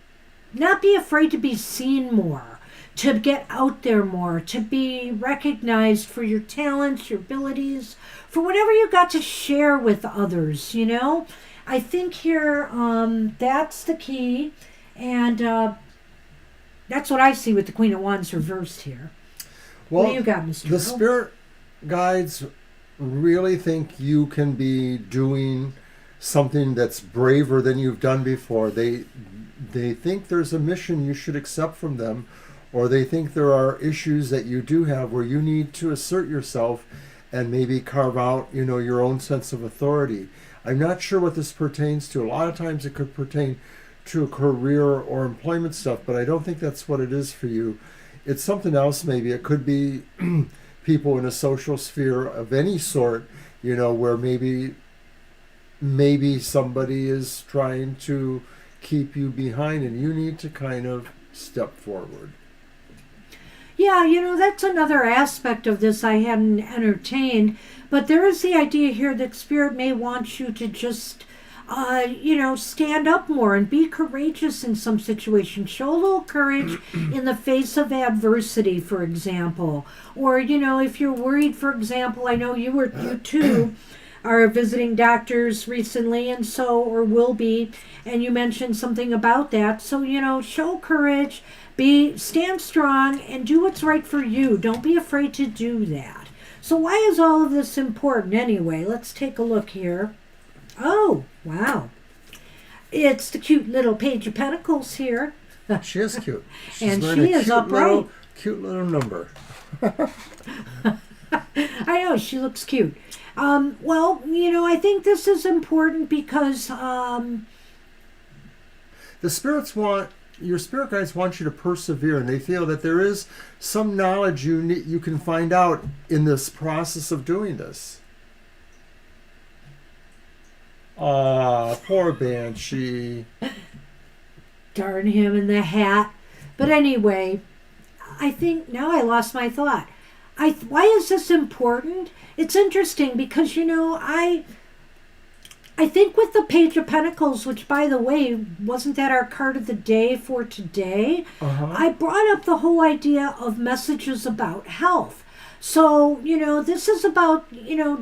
Not be afraid to be seen more. To get out there more. To be recognized for your talents, your abilities. For whatever you got to share with others, you know? I think here, that's the key. And that's what I see with the Queen of Wands reversed here. Well, What do you got, Mr. the spirit guides really think you can be doing something that's braver than you've done before. They think there's a mission you should accept from them, or they think there are issues that you do have where you need to assert yourself and maybe carve out, you know, your own sense of authority. I'm not sure what this pertains to. A lot of times it could pertain to a career or employment stuff, but I don't think that's what it is for you. It's something else maybe. It could be people in a social sphere of any sort, you know, where maybe somebody is trying to keep you behind and you need to kind of step forward. Yeah, you know, that's another aspect of this I hadn't entertained. But there is the idea here that Spirit may want you to just, you know, stand up more and be courageous in some situations. Show a little courage in the face of adversity, for example. Or, you know, if you're worried, for example, I know you too are visiting doctors recently, and so, or will be, and you mentioned something about that. So, show courage, stand strong, and do what's right for you. Don't be afraid to do that. So why is all of this important anyway? Let's take a look here. Oh, wow. It's the cute little Page of Pentacles here. She is cute. She's And wearing she a is upright. Cute little number. I know, she looks cute. Well, I think this is important because The spirits your spirit guides want you to persevere, and they feel that there is some knowledge you can find out in this process of doing this. Poor Banshee. darn him in the hat. But anyway, I think now I lost my thought. Why is this important? It's interesting because I think with the Page of Pentacles, which by the way, wasn't that our card of the day for today? I brought up the whole idea of messages about health. So, this is about,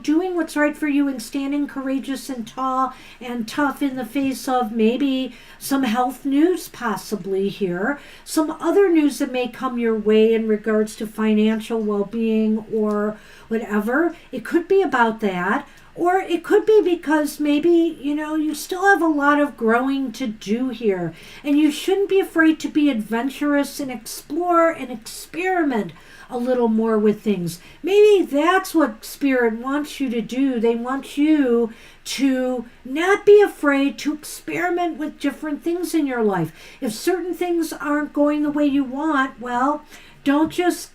doing what's right for you and standing courageous and tall and tough in the face of maybe some health news possibly here, some other news that may come your way in regards to financial well-being or whatever. It could be about that. Or it could be because maybe, you still have a lot of growing to do here. And you shouldn't be afraid to be adventurous and explore and experiment a little more with things. Maybe that's what Spirit wants you to do. They want you to not be afraid to experiment with different things in your life. If certain things aren't going the way you want, well, don't just,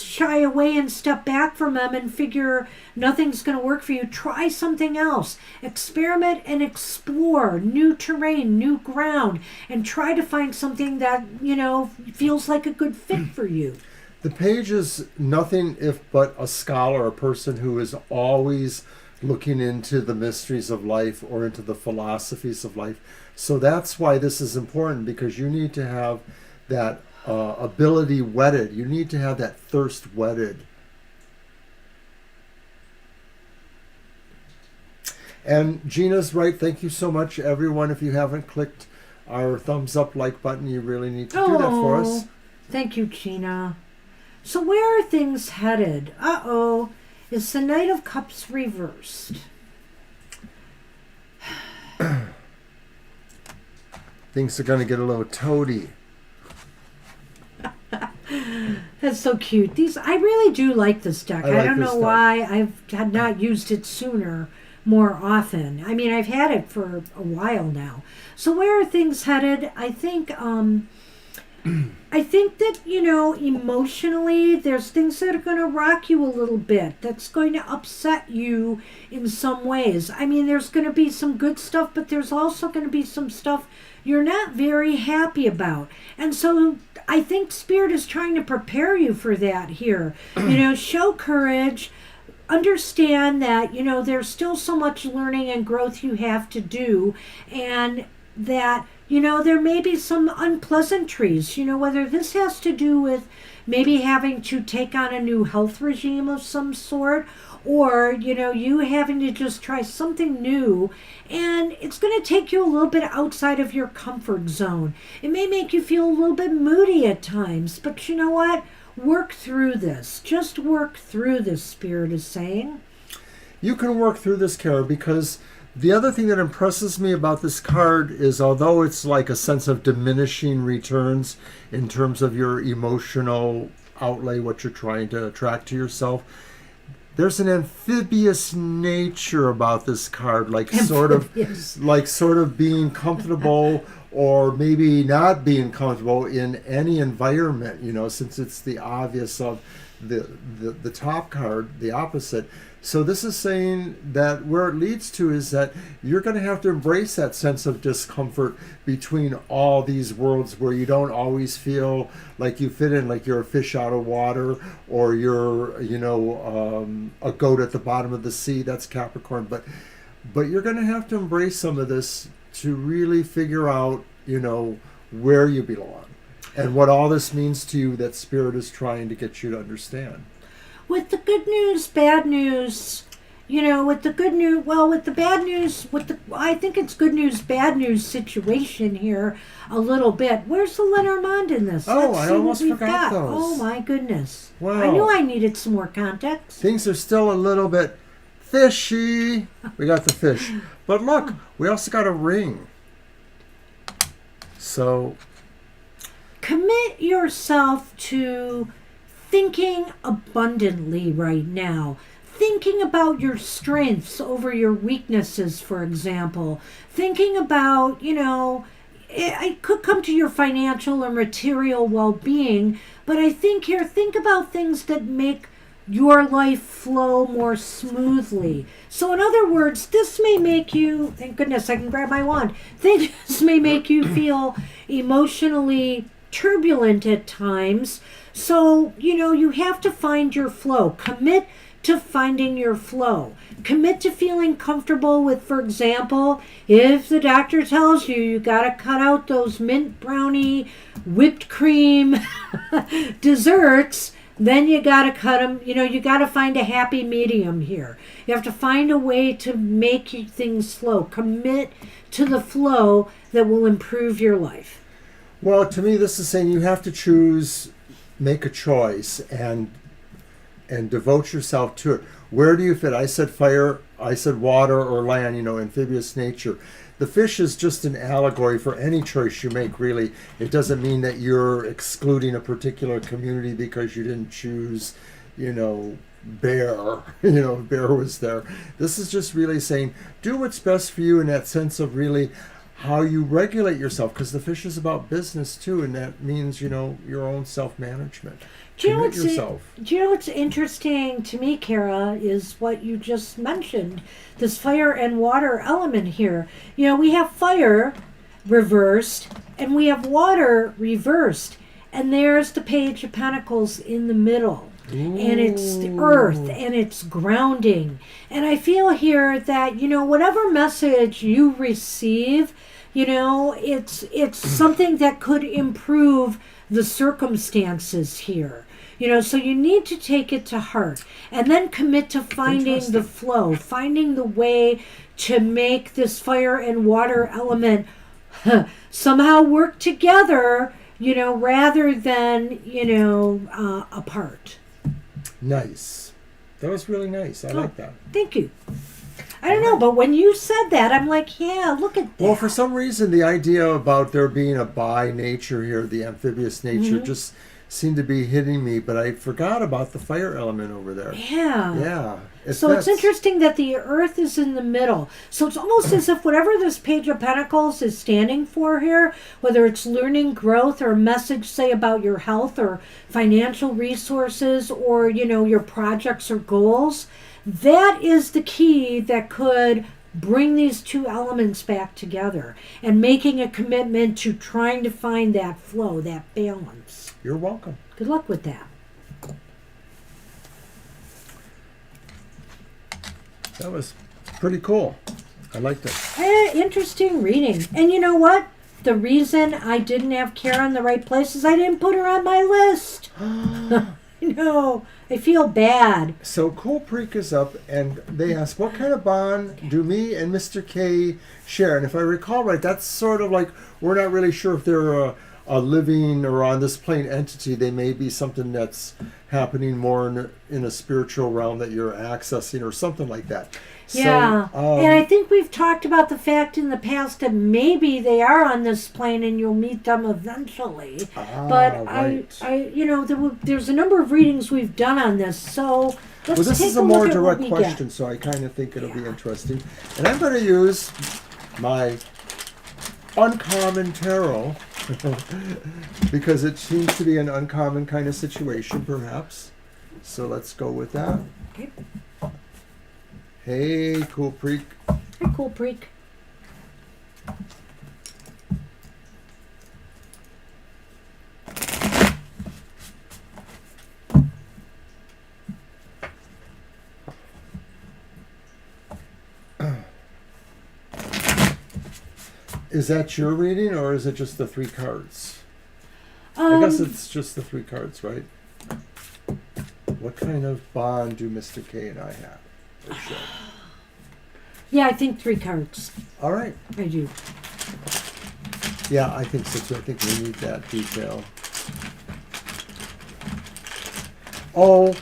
shy away and step back from them and figure nothing's going to work for you. Try something else. Experiment and explore new terrain, new ground, and try to find something that, feels like a good fit for you. The Page is nothing if but a scholar, a person who is always looking into the mysteries of life or into the philosophies of life. So that's why this is important, because you need to have that ability whetted. You need to have that thirst whetted. And Gina's right. Thank you so much, everyone. If you haven't clicked our thumbs up like button, you really need to do that for us. Thank you, Gina. So where are things headed? Uh-oh. Is the Knight of Cups reversed? Things are going to get a little toady. That's so cute. I really do like this deck. I don't know why I've not used it sooner, more often. I mean, I've had it for a while now. So where are things headed? I think that, emotionally, there's things that are going to rock you a little bit. That's going to upset you in some ways. I mean, there's going to be some good stuff, but there's also going to be some stuff you're not very happy about. And so I think Spirit is trying to prepare you for that here. Show courage. Understand that, there's still so much learning and growth you have to do. And that, there may be some unpleasantries, whether this has to do with maybe having to take on a new health regime of some sort, or, you having to just try something new, and it's going to take you a little bit outside of your comfort zone. It may make you feel a little bit moody at times, but you know what? Work through this. Just work through this, Spirit is saying. You can work through this, Kara, because the other thing that impresses me about this card is, although it's like a sense of diminishing returns in terms of your emotional outlay, what you're trying to attract to yourself, there's an amphibious nature about this card, like sort of being comfortable or maybe not being comfortable in any environment, since it's the obvious of the top card, the opposite. So this is saying that where it leads to is that you're going to have to embrace that sense of discomfort between all these worlds, where you don't always feel like you fit in, like you're a fish out of water, or you're, a goat at the bottom of the sea. That's Capricorn. But you're going to have to embrace some of this to really figure out, where you belong and what all this means to you, that Spirit is trying to get you to understand. With the good news, bad news, with the good news, well, with the bad news, I think it's good news, bad news situation here a little bit. Where's the Lenormand in this? Oh, Let's I see what almost we've forgot got. those. Oh my goodness. Wow. I knew I needed some more context. Things are still a little bit fishy. We got the fish. But look, we also got a ring. So, Commit yourself to thinking abundantly right now. Thinking about your strengths over your weaknesses, for example. Thinking about, it could come to your financial or material well-being, but I think here, think about things that make your life flow more smoothly. So in other words, this may make you, thank goodness I can grab my wand, this may make you feel emotionally turbulent at times. So, you have to find your flow. Commit to finding your flow. Commit to feeling comfortable with, for example, if the doctor tells you got to cut out those mint brownie, whipped cream desserts, then you got to cut them. You got to find a happy medium here. You have to find a way to make things flow. Commit to the flow that will improve your life. well, to me, this is saying you have to choose, make a choice, and devote yourself to it. Where do you fit? I said fire, I said water or land, amphibious nature. The fish is just an allegory for any choice you make, really. It doesn't mean that you're excluding a particular community because you didn't choose, bear. Bear was there. This is just really saying, do what's best for you in that sense of really how you regulate yourself, because the fish is about business too, and that means, your own self-management. Do you know what's interesting to me, Kara, is what you just mentioned, this fire and water element here. We have fire reversed and we have water reversed, and there's the Page of Pentacles in the middle. Ooh. And it's the earth and it's grounding. And I feel here that, whatever message you receive, it's something that could improve the circumstances here. So you need to take it to heart and then commit to finding the flow, finding the way to make this fire and water element somehow work together, rather than, apart. Nice. That was really nice. I like that. Thank you. I don't know, but when you said that, I'm like, yeah, look at that. Well, for some reason, the idea about there being a bi nature here, the amphibious nature, just seemed to be hitting me, but I forgot about the fire element over there. Yeah. Yeah. So it's interesting that the earth is in the middle. So it's almost as if whatever this Page of Pentacles is standing for here, whether it's learning, growth, or a message, say, about your health or financial resources or, your projects or goals, that is the key that could bring these two elements back together and making a commitment to trying to find that flow, that balance. You're welcome. Good luck with that. That was pretty cool. I liked it. Interesting reading. And you know what? The reason I didn't have Kara in the right place is I didn't put her on my list. No, I feel bad. So Cool Creek is up, and they ask, what kind of bond do me and Mr. K share? And if I recall right, that's sort of like, we're not really sure if they're a living or on this plane entity. They may be something that's happening more in a spiritual realm that you're accessing or something like that. Yeah, so, and I think we've talked about the fact in the past that maybe they are on this plane and you'll meet them eventually. But right. there's a number of readings we've done on this, so let's well, this take is a look more at what direct we question, get. so I kind of think it'll be interesting. And I'm going to use my uncommon tarot because it seems to be an uncommon kind of situation, perhaps. So let's go with that. Okay. Hey, Cool Creek. Hi, Cool Creek. Is that your reading, or is it just the three cards? I guess it's just the three cards, right? What kind of bond do Mr. K and I have? for sure. Yeah, I think 3 cards. All right. I do. Yeah, I think so too. I think we need that detail. Oh,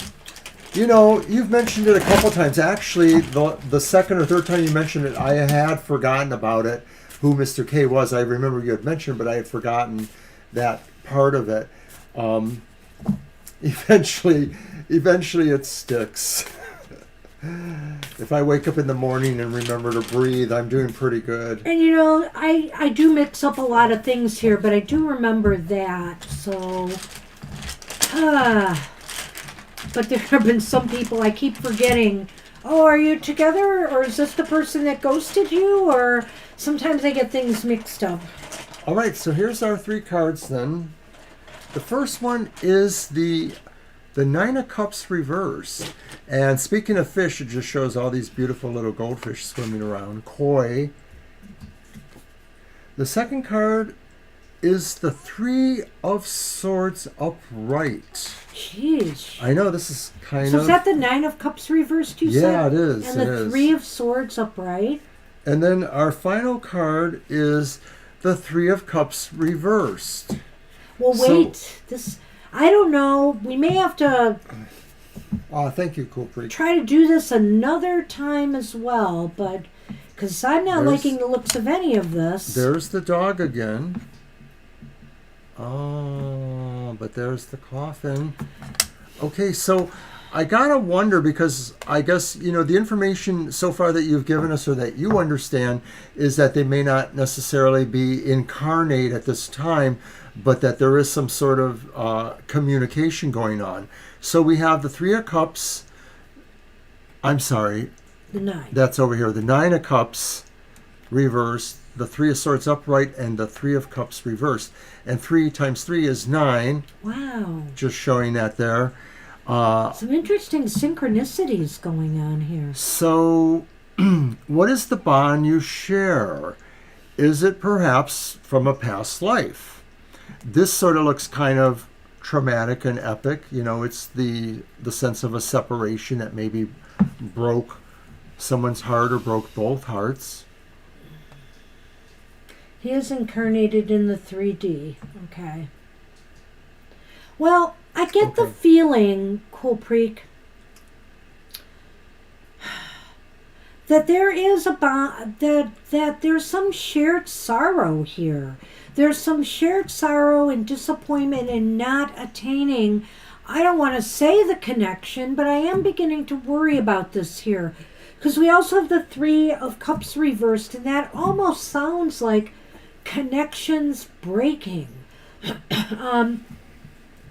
you know, you've mentioned it a couple times. Actually, the second or third time you mentioned it, I had forgotten about it, who Mr. K was. I remember you had mentioned, but I had forgotten that part of it. Eventually it sticks. If I wake up in the morning and remember to breathe, I'm doing pretty good. And you know, I do mix up a lot of things here, but I do remember that. So, but there have been some people I keep forgetting. Oh, are you together? Or is this the person that ghosted you? Or sometimes I get things mixed up. All right, so here's our 3 cards then. The first one is the 9 of Cups reverse. And speaking of fish, it just shows all these beautiful little goldfish swimming around. Koi. The second card is the 3 of Swords upright. Jeez. I know this is kind So of... is that the 9 of Cups reversed, you said? Yeah, it is. And the 3 of Swords upright? And then our final card is the 3 of Cups reversed. Well, wait. I don't know. We may have to Thank you, Cool Freak. try to do this another time as well, but because I'm not liking the looks of any of this. There's the dog again. Oh, but there's the coffin. Okay, so I gotta wonder, because I guess, you know, the information so far that you've given us or that you understand is that they may not necessarily be incarnate at this time, but that there is some sort of communication going on. So we have the 3 of Cups. I'm sorry. The 9. That's over here. The 9 of Cups reversed, the 3 of Swords upright, and the 3 of Cups reversed. And 3 times 3 is 9. Wow. Just showing that there. Some interesting synchronicities going on here. So, what is the bond you share? Is it perhaps from a past life? This sort of looks kind of traumatic and epic. You know, it's the sense of a separation that maybe broke someone's heart or broke both hearts. He is incarnated in the 3D. Okay. Well, I get the feeling, Cool Creek, that there is a bond, that there's some shared sorrow here. There's some shared sorrow and disappointment in not attaining, I don't want to say the connection, but I am beginning to worry about this here. Because we also have the 3 of Cups reversed, and that almost sounds like connections breaking.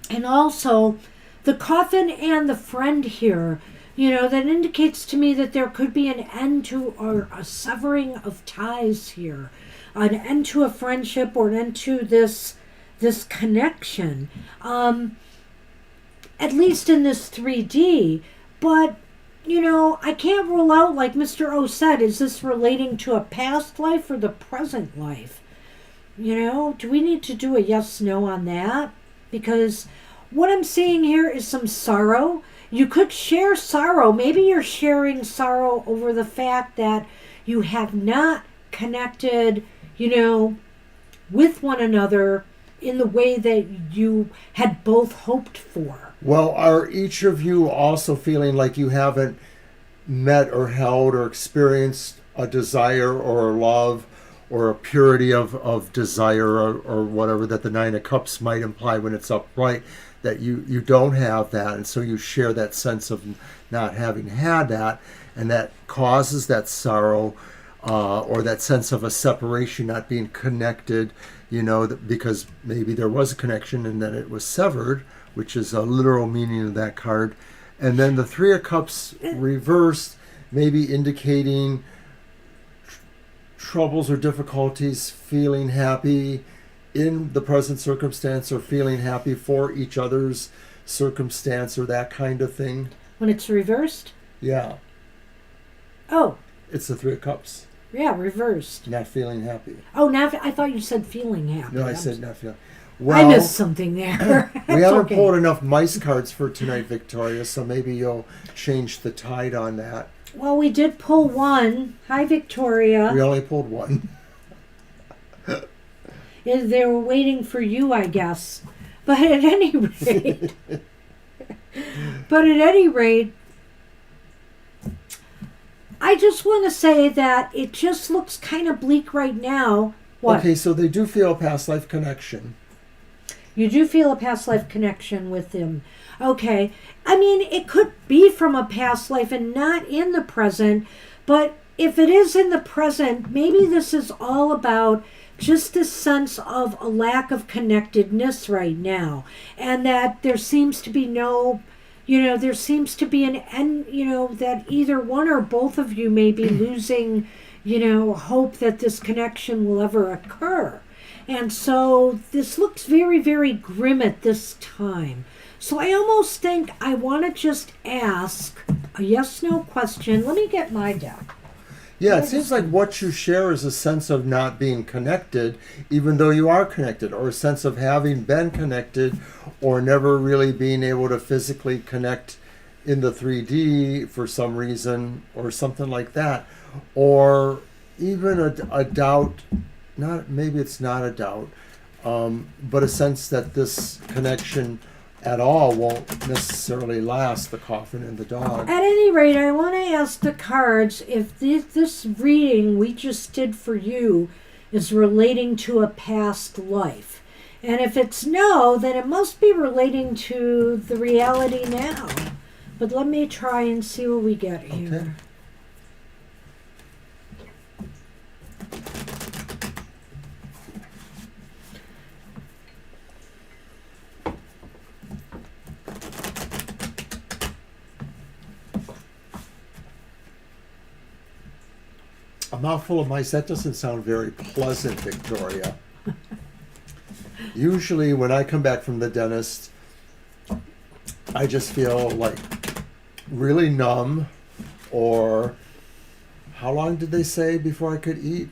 And also, the coffin and the friend here, you know, that indicates to me that there could be an end to, or a severing of ties here. An end to a friendship, or an end to this connection. At least in this 3D. But, you know, I can't rule out, like Mr. O said, is this relating to a past life or the present life? You know, do we need to do a yes-no on that? Because what I'm seeing here is some sorrow. You could share sorrow. Maybe you're sharing sorrow over the fact that you have not connected, you know, with one another in the way that you had both hoped for. Well, are each of you also feeling like you haven't met or held or experienced a desire or a love or a purity of desire or whatever that the 9 of Cups might imply when it's upright, that you don't have that, and so you share that sense of not having had that, and that causes that sorrow or that sense of a separation, not being connected, you know, because maybe there was a connection and then it was severed, which is a literal meaning of that card. And then the 3 of Cups reversed, maybe indicating troubles or difficulties, feeling happy in the present circumstance or feeling happy for each other's circumstance or that kind of thing. When it's reversed? Yeah. Oh. It's the 3 of Cups. Yeah, reversed. Not feeling happy. Oh, now I thought you said feeling happy. No, I said not feeling. Well, I missed something there. We haven't okay. pulled enough mice cards for tonight, Victoria, so maybe you'll change the tide on that. Well, we did pull one. Hi, Victoria. We only pulled one. They were waiting for you, I guess. But at any rate, I just want to say that it just looks kind of bleak right now. What? Okay, so they do feel a past life connection. You do feel a past life connection with him. Okay. I mean, it could be from a past life and not in the present, but if it is in the present, maybe this is all about just this sense of a lack of connectedness right now, and that there seems to be no, there seems to be an end, that either one or both of you may be losing, hope that this connection will ever occur. And so this looks very, very grim at this time. So I almost think I want to just ask a yes/no question. Let me get my deck. Yeah, it seems like what you share is a sense of not being connected, even though you are connected, or a sense of having been connected, or never really being able to physically connect in the 3D for some reason, or something like that. Or even a doubt, maybe it's not a doubt, but a sense that this connection at all won't necessarily last, the coffin and the dog. At any rate, I want to ask the cards if this reading we just did for you is relating to a past life. And if it's no, then it must be relating to the reality now. But let me try and see what we get here. Okay. A mouthful of mice, that doesn't sound very pleasant, Victoria. Usually when I come back from the dentist, I just feel like really numb, or how long did they say before I could eat?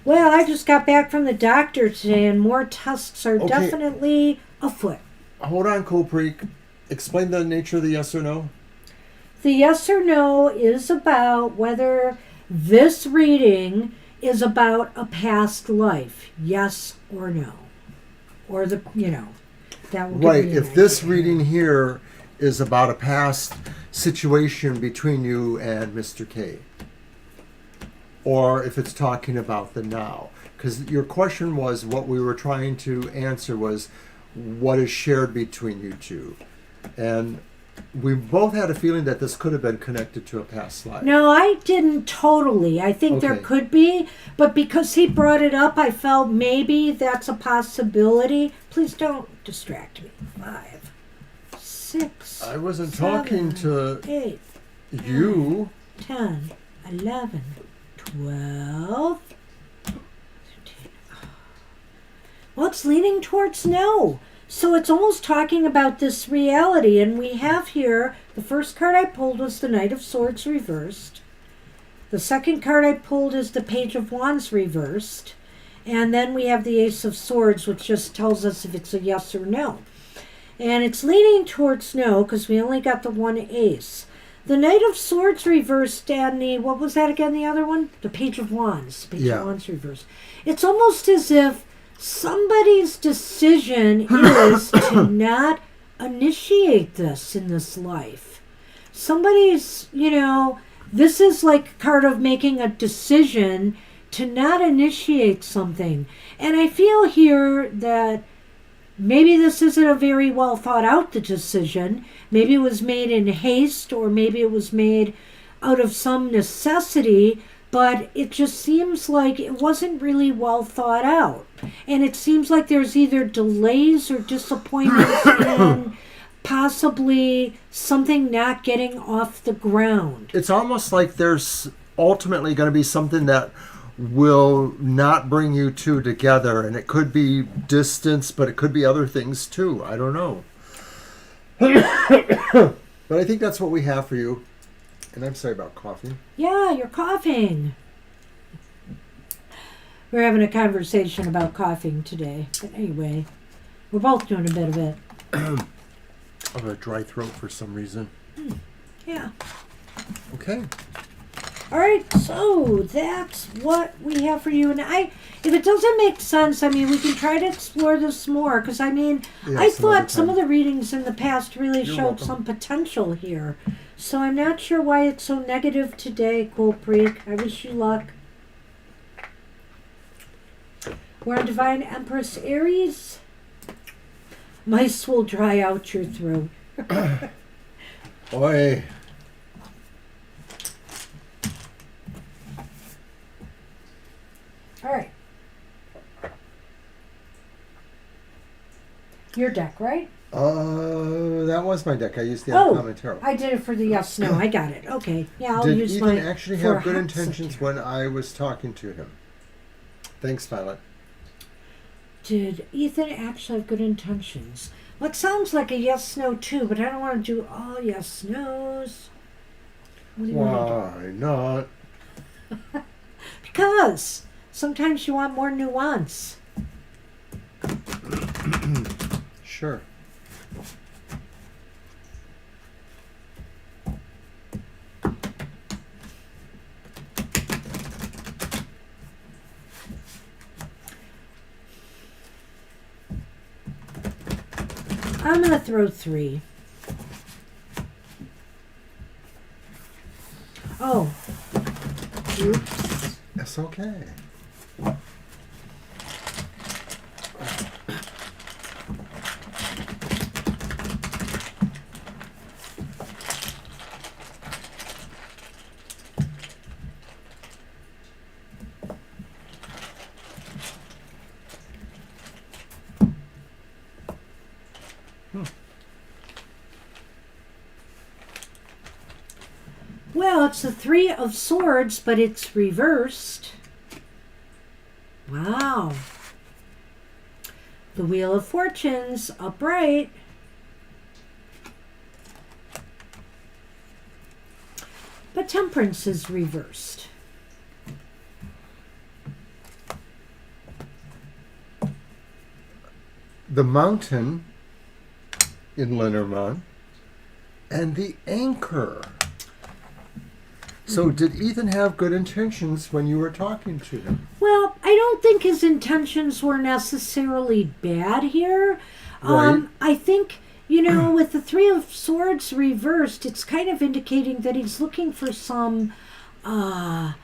Well, I just got back from the doctor today, and more tests are Okay. definitely afoot. Hold on, Copreek. Explain the nature of the yes or no. The yes or no is about whether this reading is about a past life. Yes or no. Or that will give Right. me an If this idea. reading here is about a past situation between you and Mr. K. Or if it's talking about the now. Because your question was, what we were trying to answer was, what is shared between you two? And we both had a feeling that this could have been connected to a past life. No, I didn't totally. I think there Okay. could be, but because he brought it up, I felt maybe that's a possibility. Please don't distract me. 5, 6, I wasn't 7, talking to 8, you. 10, 11, 12, 13. Well, it's leaning towards no. So it's almost talking about this reality. And we have here, the first card I pulled was the Knight of Swords reversed. The second card I pulled is the Page of Wands reversed. And then we have the Ace of Swords, which just tells us if it's a yes or no. And it's leaning towards no because we only got the one ace. The Knight of Swords reversed and the, what was that again, the other one? The Page of Wands. Page of Wands reversed. It's almost as if somebody's decision is to not initiate this in this life. Somebody's, this is like a card of making a decision to not initiate something. And I feel here that maybe this isn't a very well thought out decision. Maybe it was made in haste, or maybe it was made out of some necessity, but it just seems like it wasn't really well thought out. And it seems like there's either delays or disappointments and possibly something not getting off the ground. It's almost like there's ultimately going to be something that will not bring you two together, and it could be distance, but it could be other things too. I don't know. But I think that's what we have for you. And I'm sorry about coughing. Yeah, you're coughing. We're having a conversation about coughing today. But anyway, we're both doing a bit of it. I have a dry throat for some reason. Yeah. Okay. All right, so that's what we have for you. And if it doesn't make sense, I mean, we can try to explore this more. Because, I mean, Yeah, I some other thought some time. of the readings in the past really You're showed welcome. some potential here. So I'm not sure why it's so negative today, Cool Creek. I wish you luck. We're on Divine Empress Aries. Mice will dry out your throat. Oi. All right. Your deck, right? That was my deck. I used the Oh, Uncommon Tarot. I did it for the yes, no. I got it. Okay. Yeah, I'll Did use Ethan my actually for have good hot intentions secure. when I was talking to him? Thanks, Violet. Did Ethan actually have good intentions? Well, it sounds like a yes, no, too, but I don't want to do all yes, no's. What do you want Why not? to do? Because sometimes you want more nuance. Sure. I'm going to throw 3. Oh. Oops. It's okay. Well, it's the 3 of Swords, but it's reversed. Wow. The Wheel of Fortune's upright. But Temperance is reversed. The Mountain in Lenormand and the Anchor. So did Ethan have good intentions when you were talking to him? Well, I don't think his intentions were necessarily bad here. Right. I think, with the 3 of Swords reversed, it's kind of indicating that he's looking for some healthier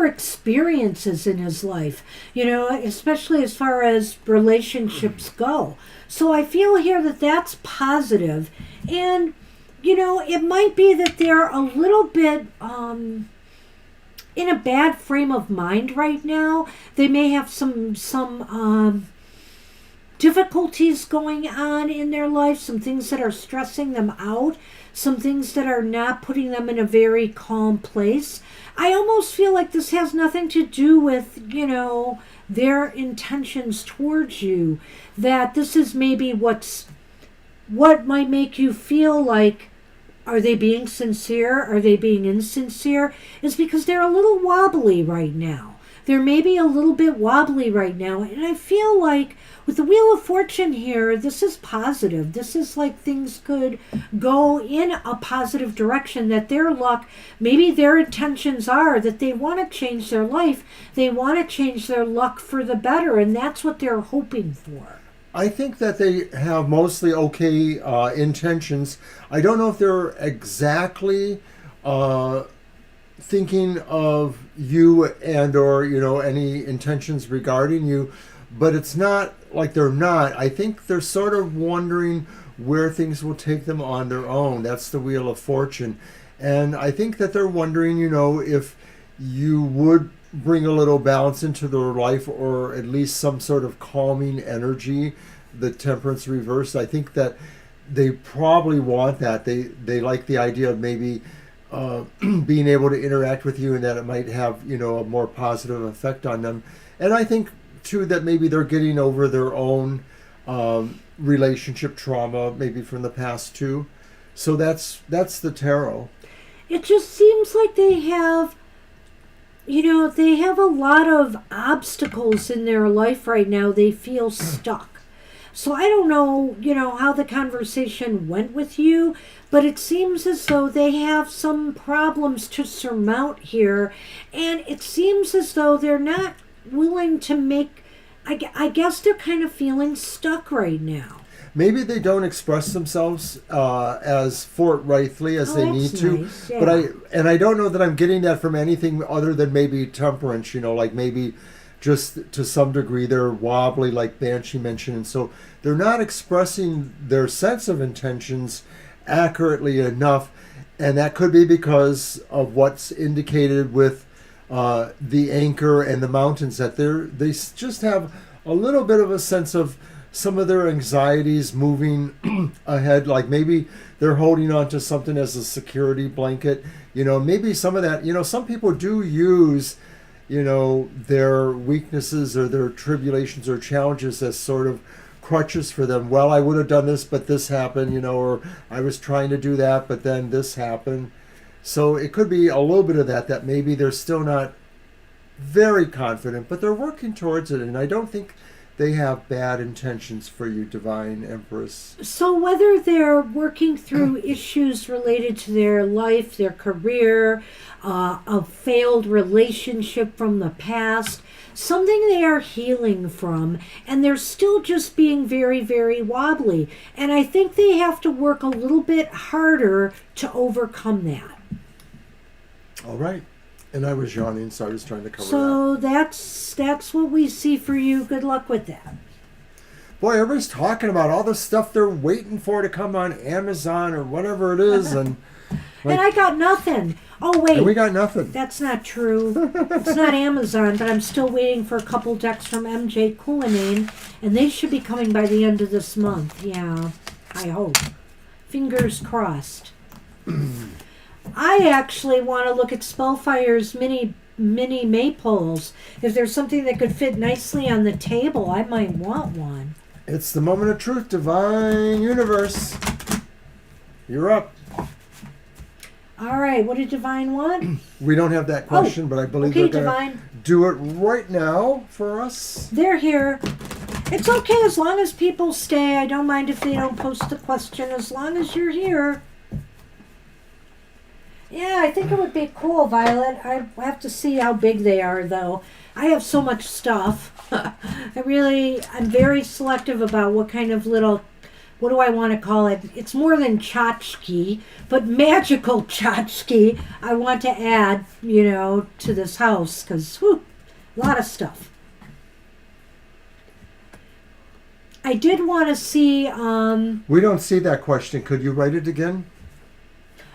experiences in his life, especially as far as relationships go. So I feel here that that's positive. And, it might be that they're a little bit in a bad frame of mind right now. They may have some difficulties going on in their life, some things that are stressing them out, some things that are not putting them in a very calm place. I almost feel like this has nothing to do with, their intentions towards you, that this is maybe what might make you feel like, are they being sincere? Are they being insincere? Is because they're a little wobbly right now. They're maybe a little bit wobbly right now. And I feel like with the Wheel of Fortune here, this is positive. This is like things could go in a positive direction, that their luck, maybe their intentions are that they want to change their life. They want to change their luck for the better. And that's what they're hoping for. I think that they have mostly okay intentions. I don't know if they're exactly thinking of you and or any intentions regarding you, but it's not like they're not. I think they're sort of wondering where things will take them on their own. That's the Wheel of Fortune. And I think that they're wondering, if you would bring a little balance into their life, or at least some sort of calming energy. The Temperance reverse, I think that they probably want that. They like the idea of maybe being able to interact with you, and that it might have a more positive effect on them. And I think too that maybe they're getting over their own relationship trauma, maybe from the past too. So that's the tarot. It just seems like they have a lot of obstacles in their life right now. They feel stuck. So I don't know, how the conversation went with you, but it seems as though they have some problems to surmount here, and it seems as though they're not willing to make. I guess they're kind of feeling stuck right now. Maybe they don't express themselves as forthrightly as Oh, they that's need to. nice, yeah. But I don't know that I'm getting that from anything other than maybe temperance. Like maybe just to some degree they're wobbly, like Banshee mentioned, and so they're not expressing their sense of intentions accurately enough, and that could be because of what's indicated with the anchor and the mountains, that they just have a little bit of a sense of some of their anxieties moving ahead, like maybe they're holding on to something as a security blanket. Maybe some of that, some people do use their weaknesses or their tribulations or challenges as sort of crutches for them. Well, I would have done this, but this happened, or I was trying to do that, but then this happened. So it could be a little bit of that maybe they're still not very confident, but they're working towards it. And I don't think they have bad intentions for you, Divine Empress. So whether they're working through issues related to their life, their career, a failed relationship from the past, something they are healing from, and they're still just being very, very wobbly. And I think they have to work a little bit harder to overcome that. All right. And I was yawning, so I was trying to cover that. So that's what we see for you. Good luck with that. Boy, everybody's talking about all the stuff they're waiting for to come on Amazon or whatever it is, and And I got nothing. Oh wait, and we got nothing. that's not true. It's not Amazon, but I'm still waiting for a couple decks from MJ Cullinane, and they should be coming by the end of this month. Yeah, I hope. Fingers crossed. I actually want to look at Spellfire's mini maypoles. If there's something that could fit nicely on the table, I might want one. It's the moment of truth, Divine Universe. You're up. All right, what did Divine want? We don't have that question, but I believe Okay, they're going Divine. to do it right now for us. They're here. It's okay as long as people stay. I don't mind if they don't post the question as long as you're here. Yeah, I think it would be cool, Violet. I have to see how big they are, though. I have so much stuff. I'm very selective about what kind of little, what do I want to call it? It's more than tchotchke, but magical tchotchke I want to add, to this house, because, a lot of stuff. I did want to see, We don't see that question. Could you write it again?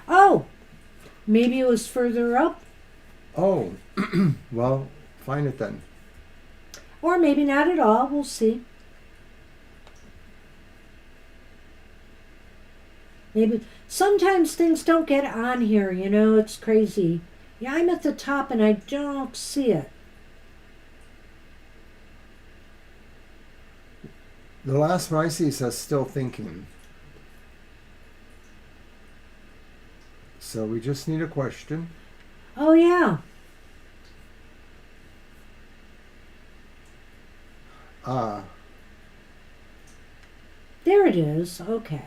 oh, maybe it was further up, Oh, well, find it then. or maybe not at all. We'll see. Maybe sometimes things don't get on here, it's crazy. Yeah, I'm at the top and I don't see it. The last one I see says still thinking. So we just need a question. Oh, yeah. There it is. Okay.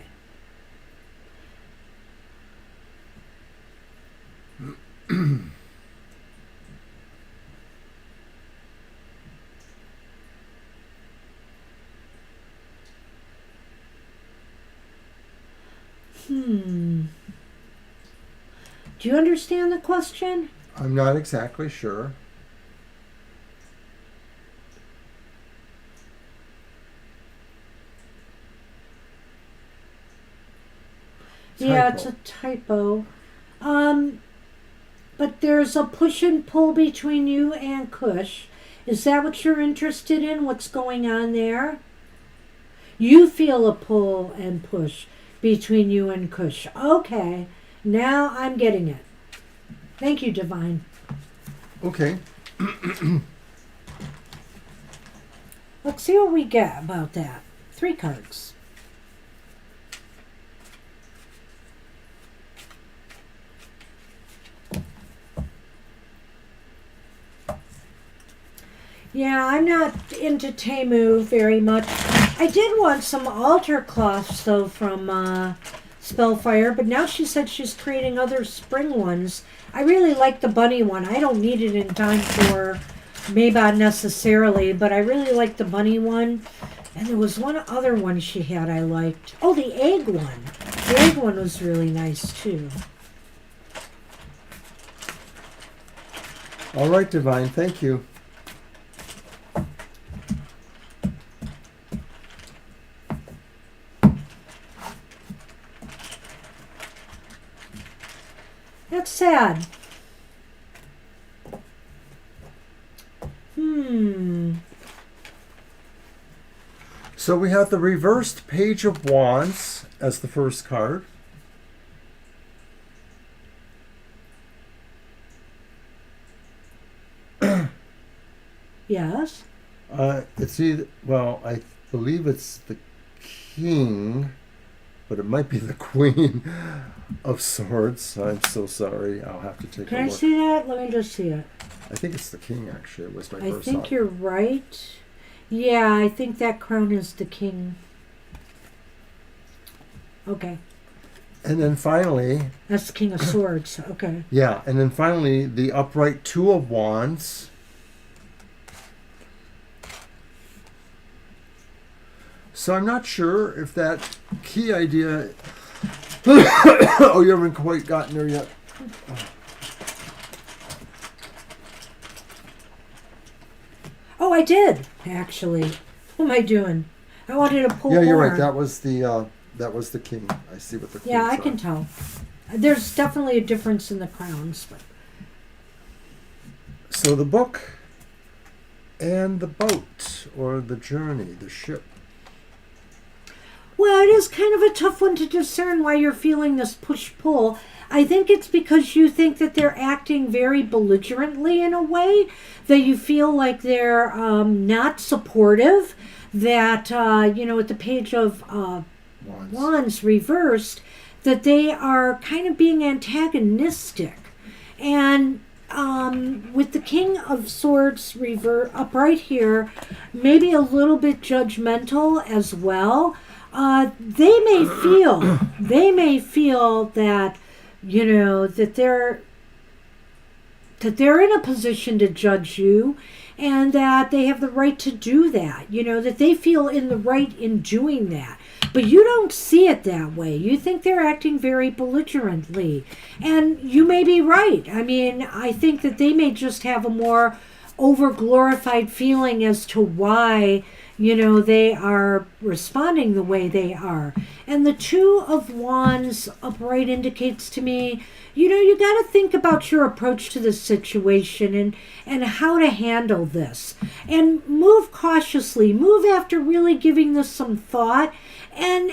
Do you understand the question? I'm not exactly sure. Yeah, Typo. it's a typo. But there's a push and pull between you and Kush. Is that what you're interested in? What's going on there? You feel a pull and push between you and Kush. Okay, now I'm getting it. Thank you, Divine. Okay. Let's see what we get about that. 3 cards. Yeah, I'm not into Temu very much. I did want some altar cloths though from Spellfire, but now she said she's creating other spring ones. I really like the bunny one. I don't need it in time for Mabon necessarily, but I really like the bunny one. And there was one other one she had I liked. Oh, the egg one. The egg one was really nice too. All right, Divine, thank you. That's sad. So we have the reversed Page of Wands as the first card. Yes. It's either, well, I believe it's the King, but it might be the Queen of Swords. I'm so sorry. I'll have to take Can a I look. see that? Let me just see it. I think it's the King, actually. It was my I first think thought. you're right. Yeah, I think that crown is the king. Okay. And then finally, That's the King of Swords. Okay. yeah, and then finally, the upright Two of Wands. So I'm not sure if that key idea... oh, you haven't quite gotten there yet. Oh, I did, actually. What am I doing? I wanted to pull Yeah, you're more. right. That was the King. I see what the Queen's Yeah, I are. can tell. There's definitely a difference in the crowns. But So the book and the boat, or the journey, the ship. well, it is kind of a tough one to discern why you're feeling this push-pull. I think it's because you think that they're acting very belligerently in a way, that you feel like they're not supportive, that, with the Page of Wands reversed, that they are kind of being antagonistic. And with the King of Swords upright here, maybe a little bit judgmental as well. They may feel that, that they're in a position to judge you, and that they have the right to do that, that they feel in the right in doing that. But you don't see it that way. You think they're acting very belligerently. And you may be right. I mean, I think that they may just have a more over-glorified feeling as to why, they are responding the way they are. And the Two of Wands upright indicates to me, you got to think about your approach to this situation and how to handle this. And move cautiously. Move after really giving this some thought. And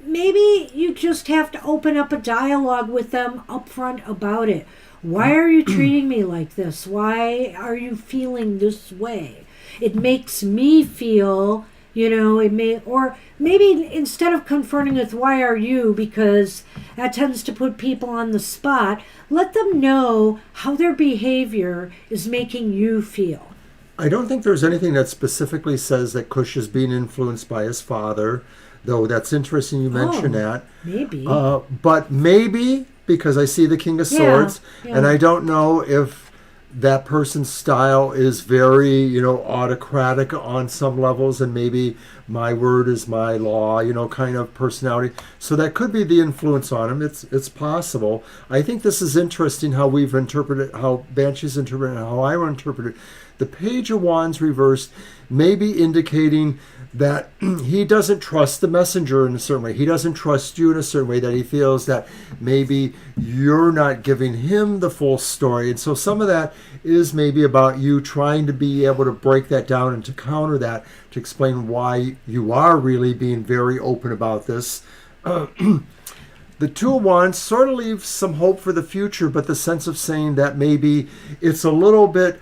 maybe you just have to open up a dialogue with them up front about it. Why are you treating me like this? Why are you feeling this way? It makes me feel, or maybe instead of confronting with why are you, because that tends to put people on the spot, let them know how their behavior is making you feel. I don't think there's anything that specifically says that Cush is being influenced by his father, though that's interesting you mention that. Maybe. But maybe, because I see the King of Swords, and I don't know if that person's style is very, autocratic on some levels, and maybe my word is my law, kind of personality. So that could be the influence on him. It's possible. I think this is interesting how we've interpreted, how Banshee's interpreted, how I would interpret it. The Page of Wands reversed may be indicating that he doesn't trust the messenger in a certain way. He doesn't trust you in a certain way, that he feels that maybe you're not giving him the full story. And so some of that is maybe about you trying to be able to break that down and to counter that, to explain why you are really being very open about this. The Two of Wands sort of leaves some hope for the future, but the sense of saying that maybe it's a little bit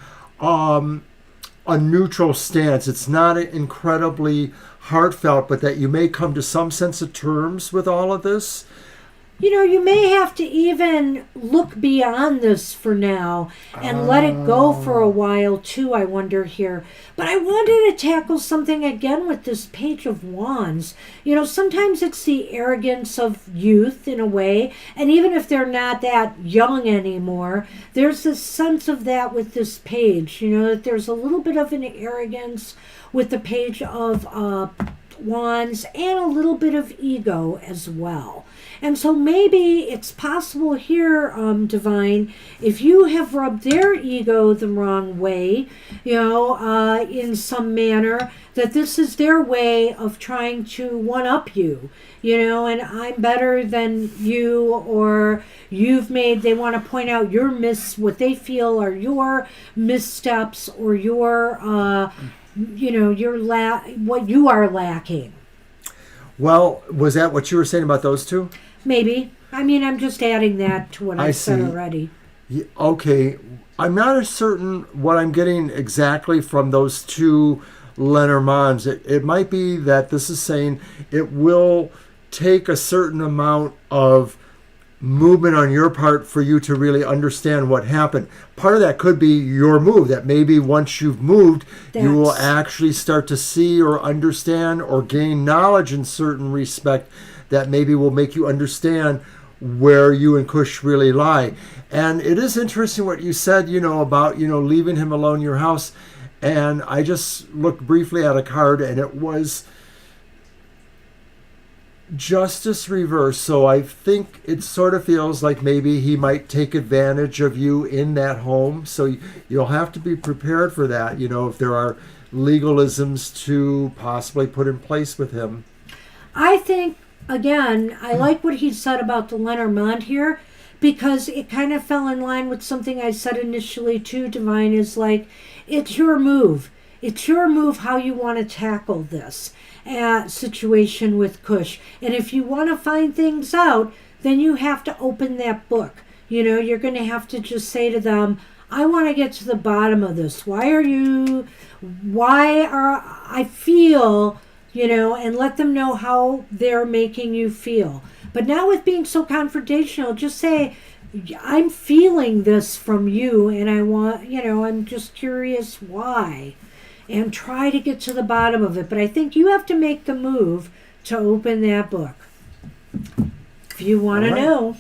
a neutral stance. It's not incredibly heartfelt, but that you may come to some sense of terms with all of this. you may have to even look beyond this for now and let it go for a while too, I wonder here. But I wanted to tackle something again with this Page of Wands. Sometimes it's the arrogance of youth in a way, and even if they're not that young anymore, there's this sense of that with this page, that there's a little bit of an arrogance with the Page of Wands and a little bit of ego as well. And so maybe it's possible here, Divine, if you have rubbed their ego the wrong way, in some manner, that this is their way of trying to one-up you, and I'm better than you, or they want to point out what they feel are your missteps, or what you are lacking. Well, was that what you were saying about those two? Maybe. I'm just adding that to what I said already. Yeah, okay. I'm not as certain what I'm getting exactly from those two Lenormands. It might be that this is saying it will take a certain amount of movement on your part for you to really understand what happened. Part of that could be your move, that maybe once you've moved, you will actually start to see or understand or gain knowledge in certain respect that maybe will make you understand where you and Kush really lie. And it is interesting what you said, about, leaving him alone in your house. And I just looked briefly at a card, and it was Justice reverse. So I think it sort of feels like maybe he might take advantage of you in that home. So you'll have to be prepared for that, if there are legalisms to possibly put in place with him. I think, again, I like what he said about the Lenormand here, because it kind of fell in line with something I said initially too, Divine, is like, it's your move. It's your move how you want to tackle this situation with Kush. And if you want to find things out, then you have to open that book. You're going to have to just say to them, I want to get to the bottom of this. I feel, and let them know how they're making you feel. But now with being so confrontational, just say, I'm feeling this from you, and I want, I'm just curious why. And try to get to the bottom of it. But I think you have to make the move to open that book. If you want to know.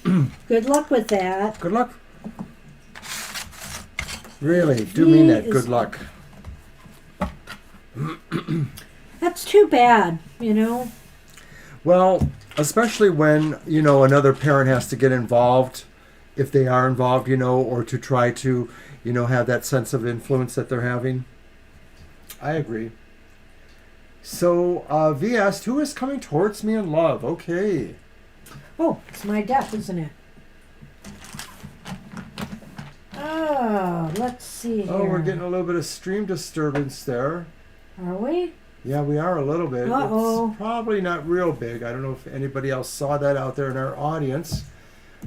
Good luck with that. Good luck. Really, do mean that. Good luck. That's too bad, Well, especially when, another parent has to get involved, if they are involved, or to try to, have that sense of influence that they're having. I agree. So, V asked, who is coming towards me in love? Okay. Oh, it's my death, isn't it? Oh, let's see here. Oh, we're getting a little bit of stream disturbance there. Are we? Yeah, we are a little bit. Uh-oh. It's probably not real big. I don't know if anybody else saw that out there in our audience.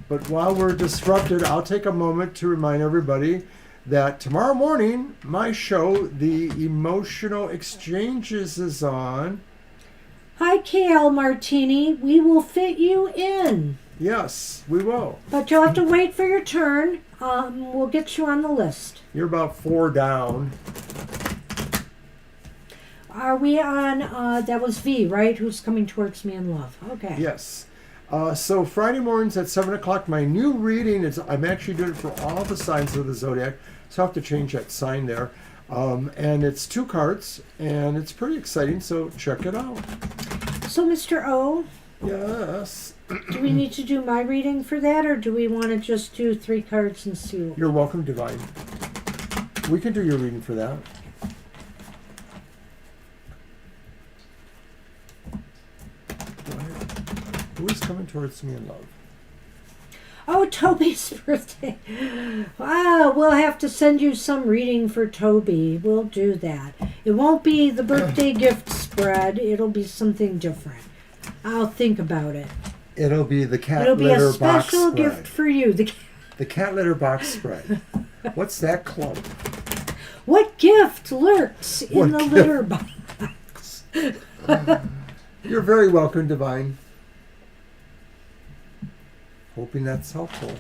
But while we're disrupted, I'll take a moment to remind everybody that tomorrow morning, my show, The Emotional Exchanges, is on. Hi, KL Martini. We will fit you in. Yes, we will. But you'll have to wait for your turn. We'll get you on the list. You're about 4 down. Are we on, that was V, right? Who's coming towards me in love. Okay. Yes. So Friday mornings at 7 o'clock, my new reading is, I'm actually doing it for all the signs of the zodiac. So I have to change that sign there. And it's 2 cards, and it's pretty exciting, so check it out. So, Mr. O? Yes. Do we need to do my reading for that, or do we want to just do 3 cards and see what... You're welcome, Divine. We can do your reading for that. Go ahead. Who is coming towards me in love? Oh, Toby's birthday. Wow, we'll have to send you some reading for Toby. We'll do that. It won't be the birthday gift spread. It'll be something different. I'll think about it. It'll be the cat It'll be litter a box special spread. gift for you. The cat litter box spread. What's that club? What gift lurks in the litter box? You're very welcome, Divine. Hoping that's helpful.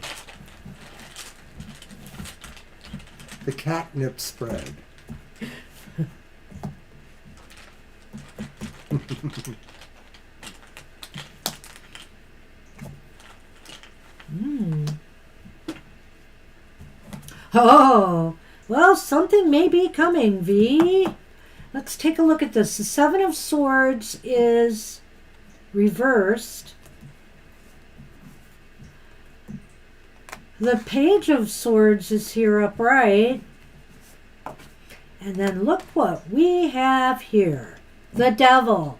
The catnip spread. Oh, well, something may be coming, V. Let's take a look at this. The Seven of Swords is reversed. The Page of Swords is here upright. And then look what we have here. The Devil.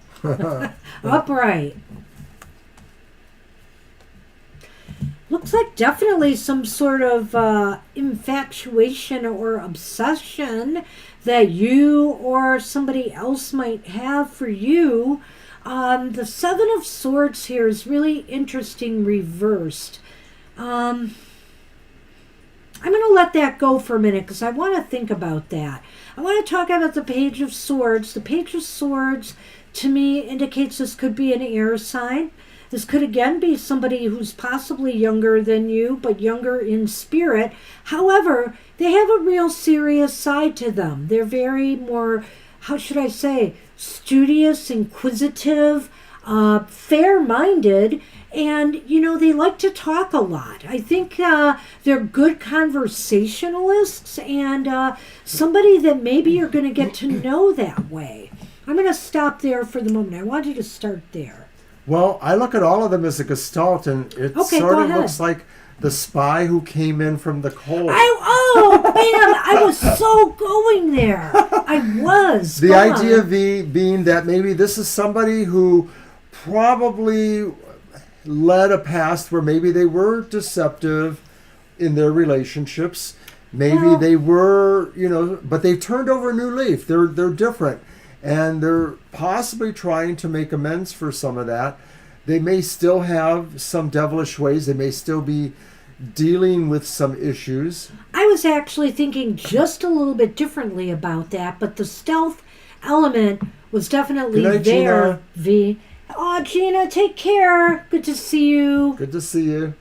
Upright. Looks like definitely some sort of infatuation or obsession that you or somebody else might have for you. The Seven of Swords here is really interesting reversed. I'm going to let that go for a minute because I want to think about that. I want to talk about the Page of Swords. The Page of Swords, to me, indicates this could be an air sign. This could again be somebody who's possibly younger than you, but younger in spirit. However, they have a real serious side to them. They're very more, how should I say, studious, inquisitive, fair-minded, and, you know, they like to talk a lot. I think they're good conversationalists and somebody that maybe you're going to get to know that way. I'm going to stop there for the moment. I want you to start there. Well, I look at all of them as a gestalt, and it sort of looks like the spy who came in from the cold. Oh, man, I was so going there. I was. The idea being that maybe this is somebody who probably led a past where maybe they were deceptive in their relationships. Maybe they were, you know, but they've turned over a new leaf. They're different. And they're possibly trying to make amends for some of that. They may still have some devilish ways. They may still be dealing with some issues. I was actually thinking just a little bit differently about that, but the stealth element was definitely Good night, there, Gina. V. Oh, Gina, take care. Good to see you. Good to see you.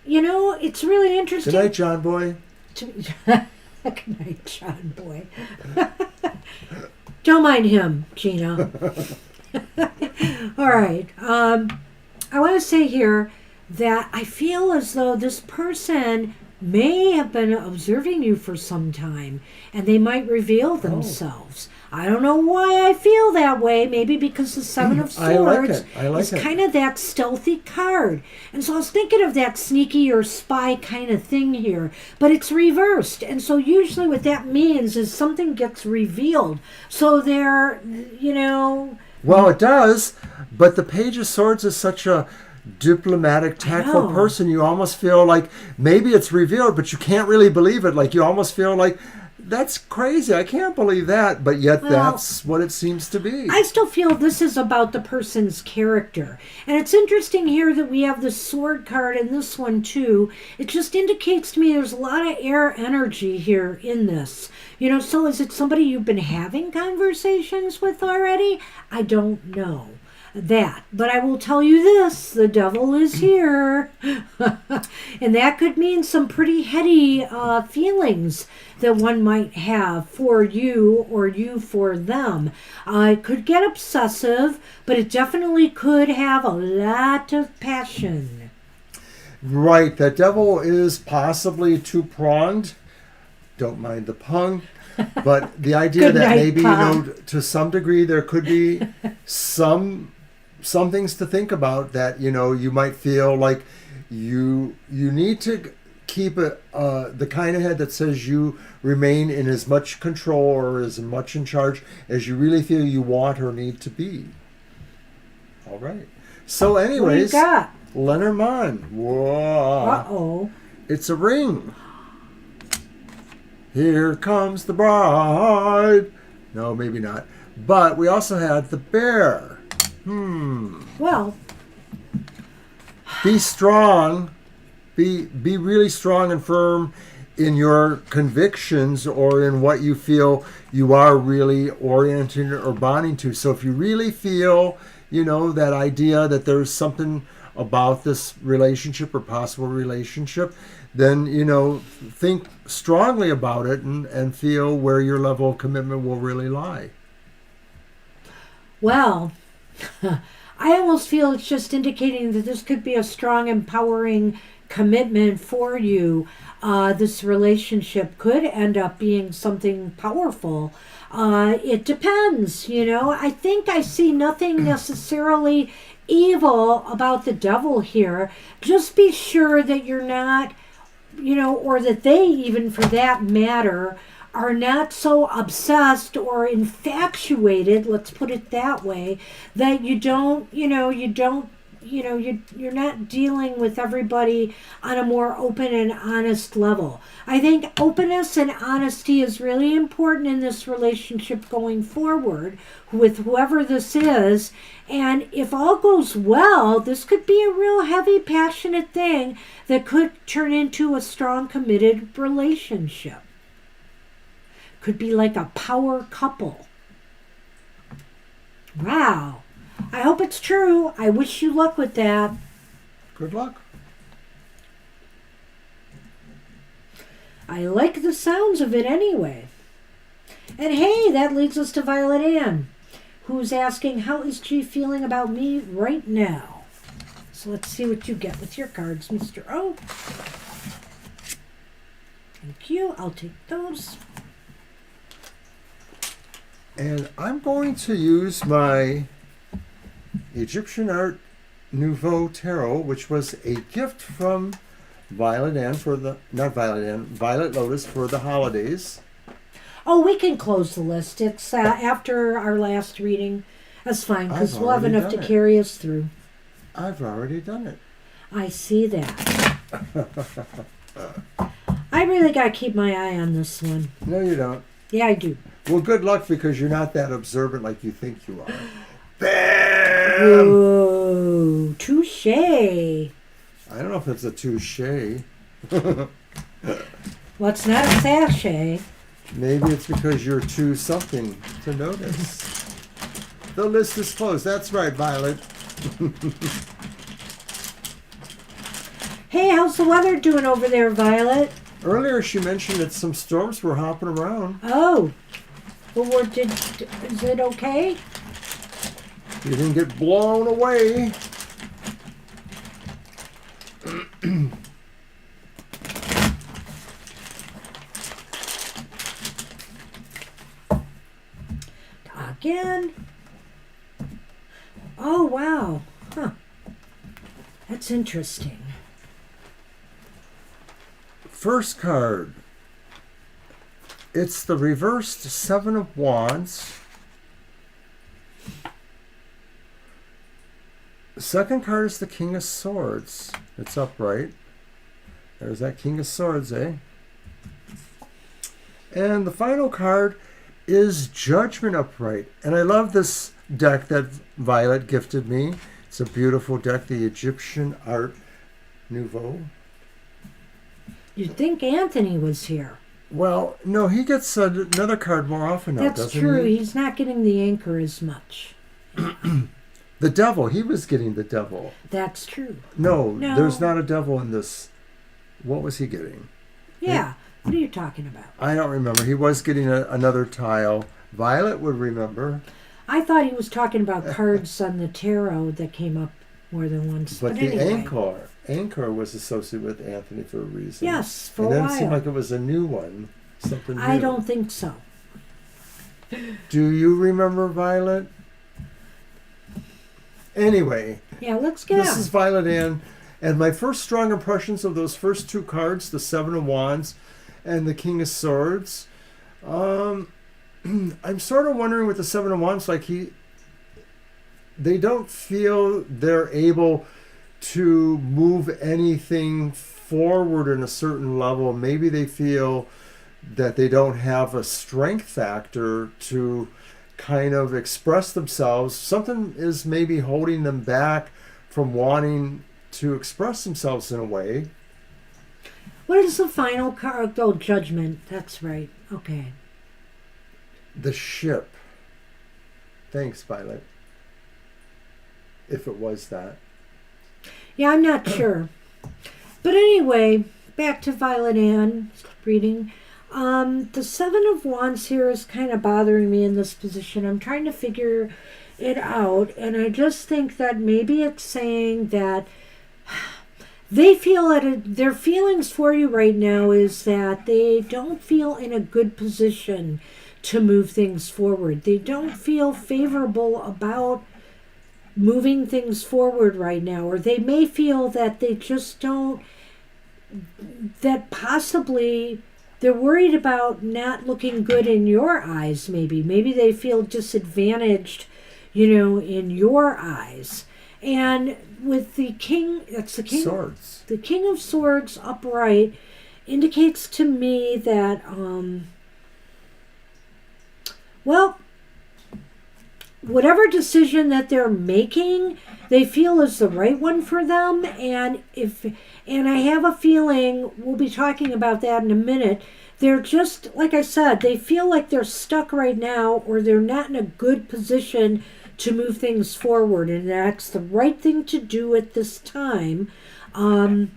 You know, it's really interesting. Good night, John Boy. Good night, John Boy. Don't mind him, Gina. All right. I want to say here that I feel as though this person may have been observing you for some time, and they might reveal themselves. I don't know why I feel that way. Maybe because the Seven of Swords is kind of that stealthy card. And so I was thinking of that sneaky or spy kind of thing here. But it's reversed. And so usually what that means is something gets revealed. So they're, you know... Well, it does. But the Page of Swords is such a diplomatic, tactful person. You almost feel like maybe it's revealed, but you can't really believe it. Like you almost feel like... That's crazy. I can't believe that. But yet that's what it seems to be. I still feel this is about the person's character. And it's interesting here that we have the sword card in this one too. It just indicates to me there's a lot of air energy here in this. You know, so is it somebody you've been having conversations with already? I don't know that. But I will tell you this, the devil is here. And that could mean some pretty heady feelings that one might have for you or you for them. It could get obsessive, but it definitely could have a lot of passion. Right. The devil is possibly two-pronged. Don't mind the pun. But the idea that maybe, you know, to some degree there could be some things to think about that, you know, you might feel like you need to keep the kind of head that says you remain in as much control or as much in charge as you really feel you want or need to be. All right. So anyways, what do you got? Lenormand. Whoa. Uh-oh. It's a ring. Here comes the bride. No, maybe not. But we also had the bear. Well, be strong. Be really strong and firm in your convictions or in what you feel you are really oriented or bonding to. So if you really feel that idea that there's something about this relationship or possible relationship, then, think strongly about it and feel where your level of commitment will really lie. Well, I almost feel it's just indicating that this could be a strong, empowering commitment for you. This relationship could end up being something powerful. It depends, I think I see nothing necessarily evil about the devil here. Just be sure that you're not, or that they, even for that matter, are not so obsessed or infatuated, let's put it that way, that you're not dealing with everybody on a more open and honest level. I think openness and honesty is really important in this relationship going forward with whoever this is. And if all goes well, this could be a real heavy, passionate thing that could turn into a strong, committed relationship. Could be like a power couple. Wow. I hope it's true. I wish you luck with that. Good luck. I like the sounds of it anyway. And hey, that leads us to Violet Ann, who's asking, how is she feeling about me right now? So let's see what you get with your cards, Mr. O. Thank you. I'll take those. And I'm going to use my Egyptian Art Nouveau Tarot, which was a gift from Violet Lotus for the holidays. Oh, we can close the list. It's after our last reading. That's fine, because we'll have enough to carry us through. I've already done it. I see that. I really got to keep my eye on this one. No, you don't. Yeah, I do. Well, good luck, because you're not that observant like you think you are. Bam! Whoa, touche. I don't know if it's a touche. Well, it's not a sachet. Maybe it's because you're too something to notice. The list is closed. That's right, Violet. Hey, how's the weather doing over there, Violet? Earlier she mentioned that some storms were hopping around. Oh. Well, is it okay? You didn't get blown away. Again? Oh, wow. Huh. That's interesting. First card. It's the reversed Seven of Wands. The second card is the King of Swords. It's upright. There's that King of Swords, eh? And the final card is Judgment upright. And I love this deck that Violet gifted me. It's a beautiful deck, the Egyptian Art Nouveau. You'd think Anthony was here. Well, no, he gets another card more often now, That's doesn't true. he? He's not getting the anchor as much. The devil. He was getting the devil. That's true. No, No. there's not a devil in this. What was he getting? Yeah. What are you talking about? I don't remember. He was getting another tile. Violet would remember. I thought he was talking about cards on the tarot that came up more than once. But the anyway. anchor was associated with Anthony for a reason. Yes, for and a then while. it seemed like it was a new one. Something new. I don't think so. Do you remember Violet? Anyway. Yeah, let's go. This is Violet Ann. And my first strong impressions of those first two cards, the Seven of Wands and the King of Swords. I'm sort of wondering with the Seven of Wands, like they don't feel they're able to move anything forward in a certain level. Maybe they feel that they don't have a strength factor to kind of express themselves. Something is maybe holding them back from wanting to express themselves in a way. What is the final card? Oh, Judgment. That's right. Okay. The ship. Thanks, Violet. if it was that. Yeah, I'm not sure. But anyway, back to Violet Ann's reading. The Seven of Wands here is kind of bothering me in this position. I'm trying to figure it out, and I just think that maybe it's saying that they feel that their feelings for you right now is that they don't feel in a good position to move things forward. They don't feel favorable about moving things forward right now, or they may feel that they just don't, that possibly they're worried about not looking good in your eyes. Maybe they feel disadvantaged, in your eyes. And with the king, that's the king, Swords. the King of Swords upright indicates to me that whatever decision that they're making, they feel is the right one for them. And I have a feeling, we'll be talking about that in a minute, they're just, like I said, they feel like they're stuck right now, or they're not in a good position to move things forward, and that's the right thing to do at this time. I'll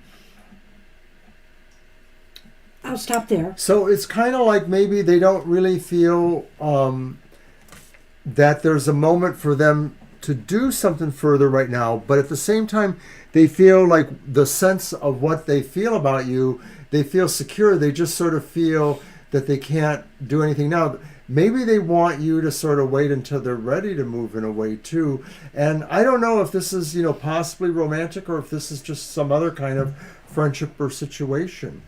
stop there. So it's kind of like maybe they don't really feel that there's a moment for them to do something further right now, but at the same time, they feel like the sense of what they feel about you, they feel secure. They just sort of feel that they can't do anything now. Maybe they want you to sort of wait until they're ready to move in a way too. And I don't know if this is, possibly romantic, or if this is just some other kind of friendship or situation.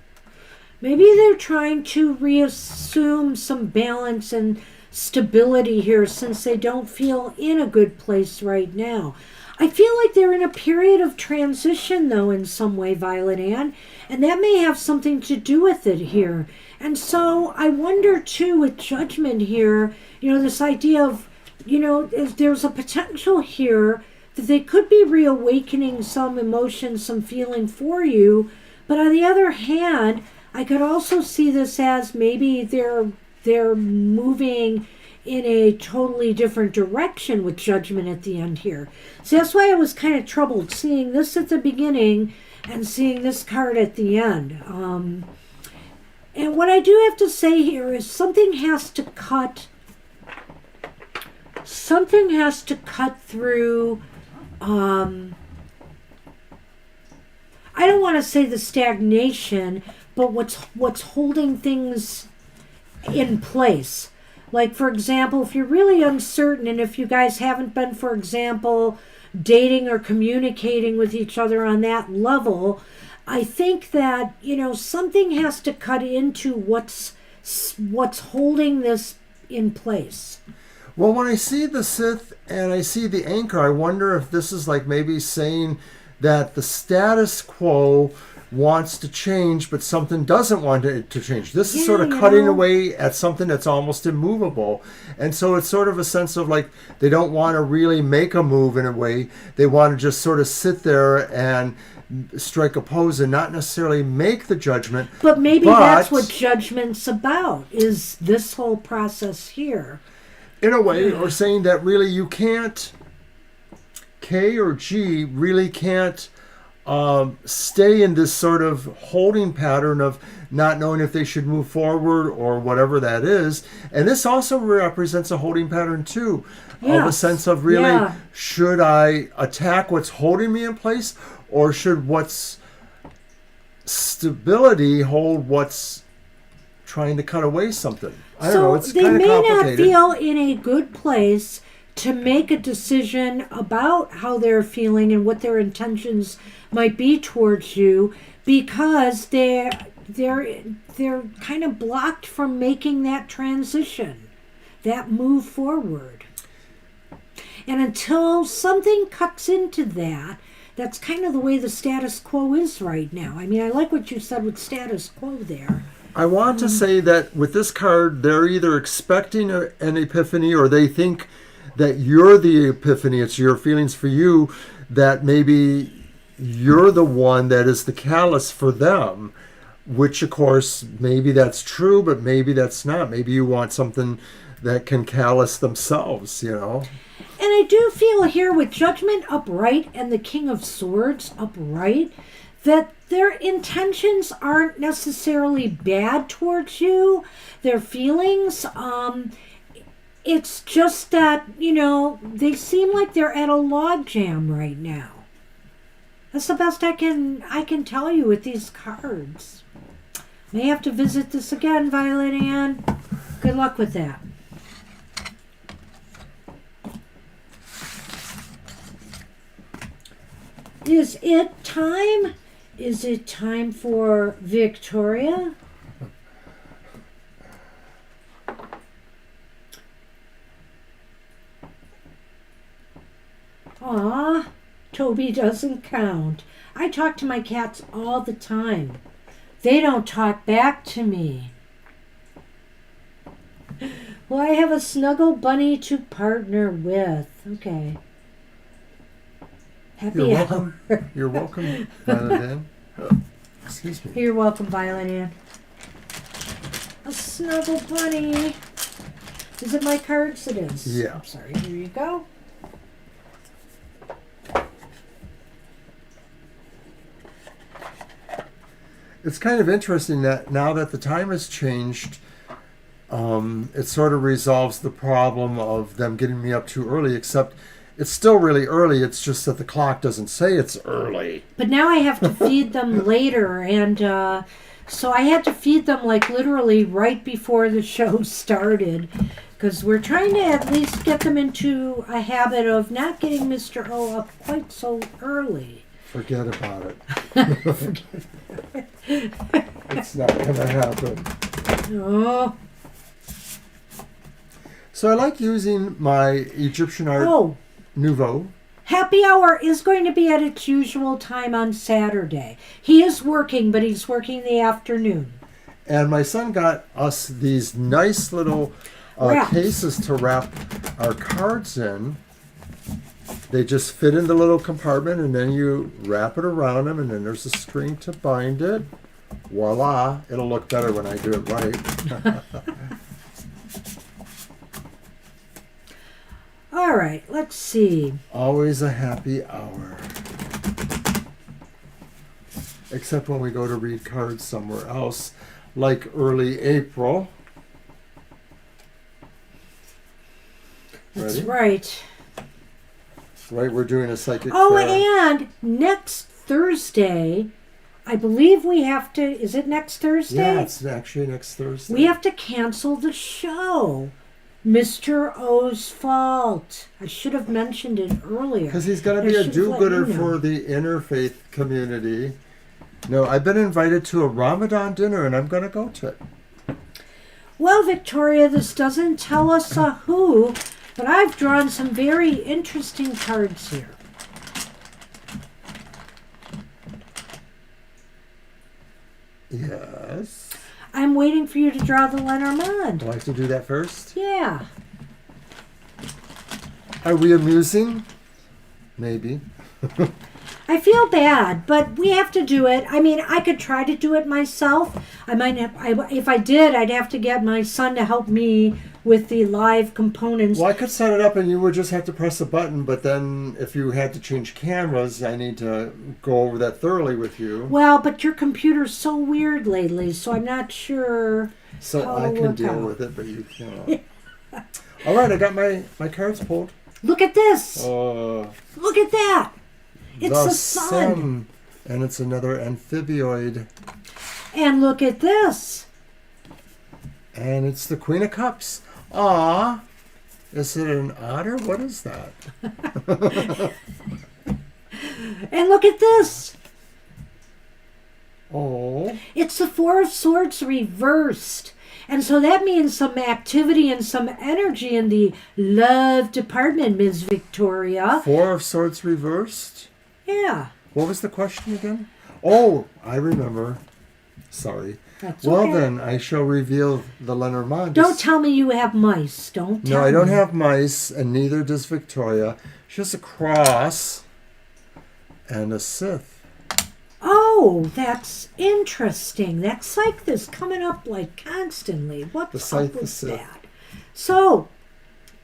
Maybe they're trying to reassume some balance and stability here, since they don't feel in a good place right now. I feel like they're in a period of transition, though, in some way, Violet Ann, and that may have something to do with it here. And so I wonder, too, with Judgment here, this idea of, there's a potential here that they could be reawakening some emotion, some feeling for you. But on the other hand, I could also see this as maybe they're moving in a totally different direction with Judgment at the end here. So that's why I was kind of troubled seeing this at the beginning and seeing this card at the end. And what I do have to say here is something has to cut through, I don't want to say the stagnation, but what's holding things in place. Like, for example, if you're really uncertain, and if you guys haven't been, for example, dating or communicating with each other on that level, I think that, something has to cut into what's holding this in place. Well, when I see the Sith and I see the Anchor, I wonder if this is like maybe saying that the status quo wants to change, but something doesn't want it to change. This is sort of cutting away at something that's almost immovable. And so it's sort of a sense of like they don't want to really make a move in a way. They want to just sort of sit there and strike a pose and not necessarily make the judgment. But maybe that's what Judgment's about, is this whole process here. In a way, or saying that really you can't, K or G really can't stay in this sort of holding pattern of not knowing if they should move forward or whatever that is. And this also represents a holding pattern too, of a sense of really, should I attack what's holding me in place, or should what's stability hold what's trying to cut away something? I don't know, it's kind of complicated. They may not feel in a good place to make a decision about how they're feeling and what their intentions might be towards you, because they're kind of blocked from making that transition, that move forward. And until something cuts into that, that's kind of the way the status quo is right now. I mean, I like what you said with status quo there. I want to say that with this card, they're either expecting an epiphany, or they think that you're the epiphany. It's your feelings for you, that maybe you're the one that is the callus for them, which of course maybe that's true, but maybe that's not. Maybe you want something that can callus themselves, And I do feel here with Judgment upright and the King of Swords upright that their intentions aren't necessarily bad towards you, their feelings. It's just that, they seem like they're at a logjam right now. That's the best I can tell you with these cards. May have to visit this again, Violet Ann. Good luck with that. Is it time? Is it time for Victoria? Aw, Toby doesn't count. I talk to my cats all the time. They don't talk back to me. Well, I have a snuggle bunny to partner with. Okay. Happy You're hour. welcome. You're welcome, Violet Ann. Excuse me. You're welcome, Violet Ann. A snuggle bunny. Is it my cards? It is. Yeah. I'm sorry. Here you go. It's kind of interesting that now that the time has changed, it sort of resolves the problem of them getting me up too early, except it's still really early. It's just that the clock doesn't say it's early. But now I have to feed them later, and so I had to feed them like literally right before the show started, because we're trying to at least get them into a habit of not getting Mr. O up quite so early. Forget about it. It's not going to happen. Oh. So I like using my Egyptian art Nouveau. Happy hour is going to be at its usual time on Saturday. He is working, but he's working the afternoon. And my son got us these nice little cases to wrap our cards in. They just fit in the little compartment, and then you wrap it around them, and then there's a string to bind it. Voila! It'll look better when I do it right. All right, let's see. Always a happy hour. Except when we go to read cards somewhere else, like early April. That's Ready? right. Right, we're doing a psychic Oh, fair. and next Thursday, I believe we have to, is it next Thursday? Yeah, it's actually next Thursday. We have to cancel the show. Mr. O's fault. I should have mentioned it earlier. Because he's going to be I a should have let do-gooder you know. for the interfaith community. No, I've been invited to a Ramadan dinner, and I'm going to go to it. Well, Victoria, this doesn't tell us a who, but I've drawn some very interesting cards here. Yes. I'm waiting for you to draw the Lenormand. Do I have to do that first? Yeah. Are we amusing? Maybe. I feel bad, but we have to do it. I mean, I could try to do it myself. I might have, if I did, I'd have to get my son to help me with the live components. Well, I could set it up and you would just have to press a button, but then if you had to change cameras, I need to go over that thoroughly with you. Well, but your computer's so weird lately, so I'm not sure So how I it'll can work deal out. with it, but you can't. All right, I got my cards pulled. Look at this. Uh, Look at that. It's the sun. And it's another amphibioid. And look at this. And it's the Queen of Cups. Aw. Is it an otter? What is that? And look at this. Oh. It's the Four of Swords reversed. And so that means some activity and some energy in the love department, Ms. Victoria. Four of Swords reversed? Yeah. What was the question again? Oh, I remember. Sorry. That's Well, okay. then, I shall reveal the Lenormand. Don't tell me you have mice. Don't tell No, me. I don't have mice, and neither does Victoria. She has a cross and a Sith. Oh, that's interesting. That Scythe is coming up like constantly. What's The Scythe up with is Sith. that? So,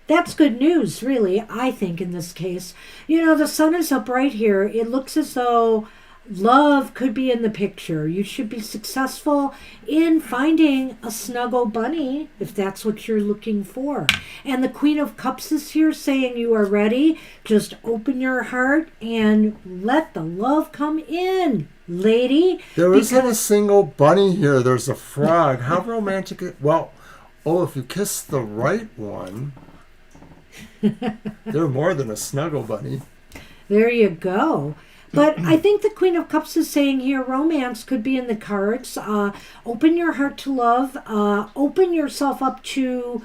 That's good news, really, I think, in this case. You know, the sun is up right here. It looks as though love could be in the picture. You should be successful in finding a snuggle bunny if that's what you're looking for. And the Queen of Cups is here saying you are ready. Just open your heart and let the love come in, lady. There isn't a single bunny here. There's a frog. How romantic. Well, if you kiss the right one, they're more than a snuggle bunny. There you go. But I think the Queen of Cups is saying here romance could be in the cards. Open your heart to love. Open yourself up to,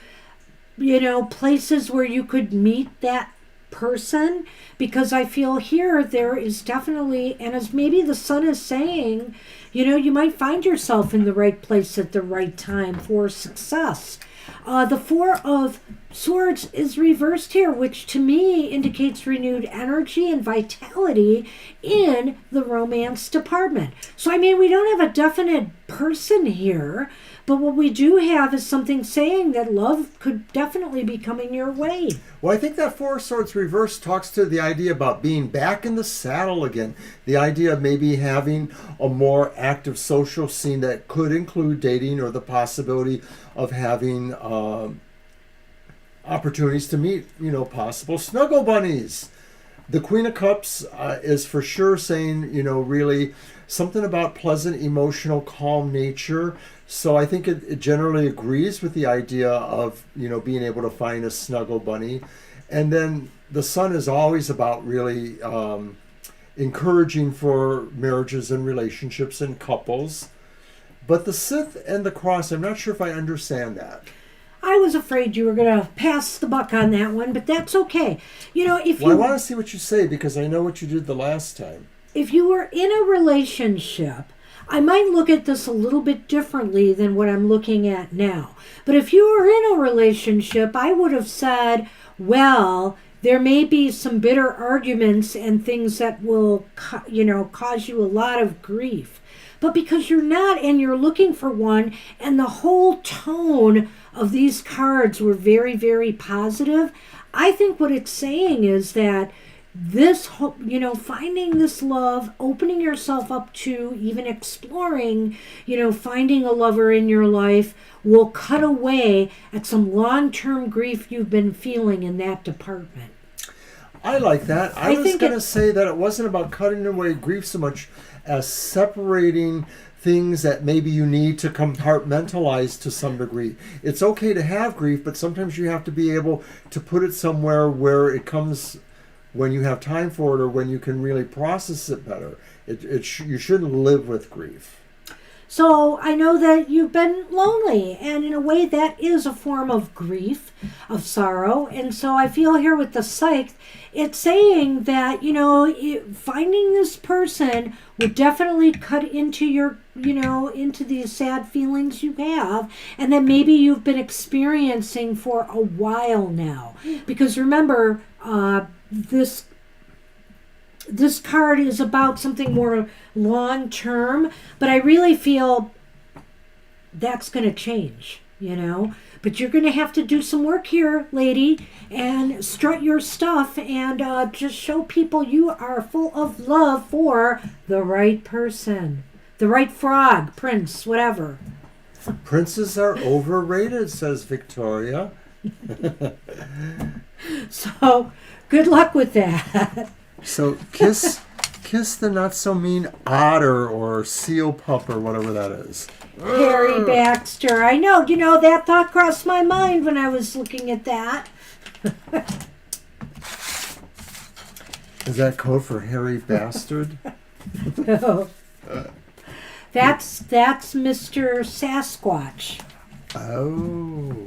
places where you could meet that person. Because I feel here there is definitely, and as maybe the sun is saying, you might find yourself in the right place at the right time for success. The Four of Swords is reversed here, which to me indicates renewed energy and vitality in the romance department. So, we don't have a definite person here, but what we do have is something saying that love could definitely be coming your way. Well, I think that Four of Swords reverse talks to the idea about being back in the saddle again. The idea of maybe having a more active social scene that could include dating or the possibility of having opportunities to meet, possible snuggle bunnies. The Queen of Cups is for sure saying, really something about pleasant, emotional, calm nature. So I think it generally agrees with the idea of, being able to find a snuggle bunny. And then the sun is always about really encouraging for marriages and relationships and couples. But the Sith and the Cross, I'm not sure if I understand that. I was afraid you were going to pass the buck on that one, but that's okay. I want to see what you say because I know what you did the last time. If you were in a relationship, I might look at this a little bit differently than what I'm looking at now. But if you were in a relationship, I would have said, well, there may be some bitter arguments and things that will, cause you a lot of grief. But because you're not and you're looking for one, and the whole tone of these cards were very, very positive, I think what it's saying is that this, finding this love, opening yourself up to even exploring, finding a lover in your life will cut away at some long-term grief you've been feeling in that department. I like that. I was going to say that it wasn't about cutting away grief so much as separating things that maybe you need to compartmentalize to some degree. It's okay to have grief, but sometimes you have to be able to put it somewhere where it comes when you have time for it or when you can really process it better. You shouldn't live with grief. So I know that you've been lonely, and in a way that is a form of grief, of sorrow. And so I feel here with the Scythe, it's saying that, finding this person would definitely cut into your, into these sad feelings you have, and that maybe you've been experiencing for a while now. Because remember, this card is about something more long-term, but I really feel that's going to change, But you're going to have to do some work here, lady, and strut your stuff and just show people you are full of love for the right person. The right frog, prince, whatever. Princes are overrated, says Victoria. So, good luck with that. So kiss the not so mean otter or seal pup or whatever that is. Harry Baxter. I know, that thought crossed my mind when I was looking at that. Is that code for Harry Bastard? No. That's Mr. Sasquatch. Oh.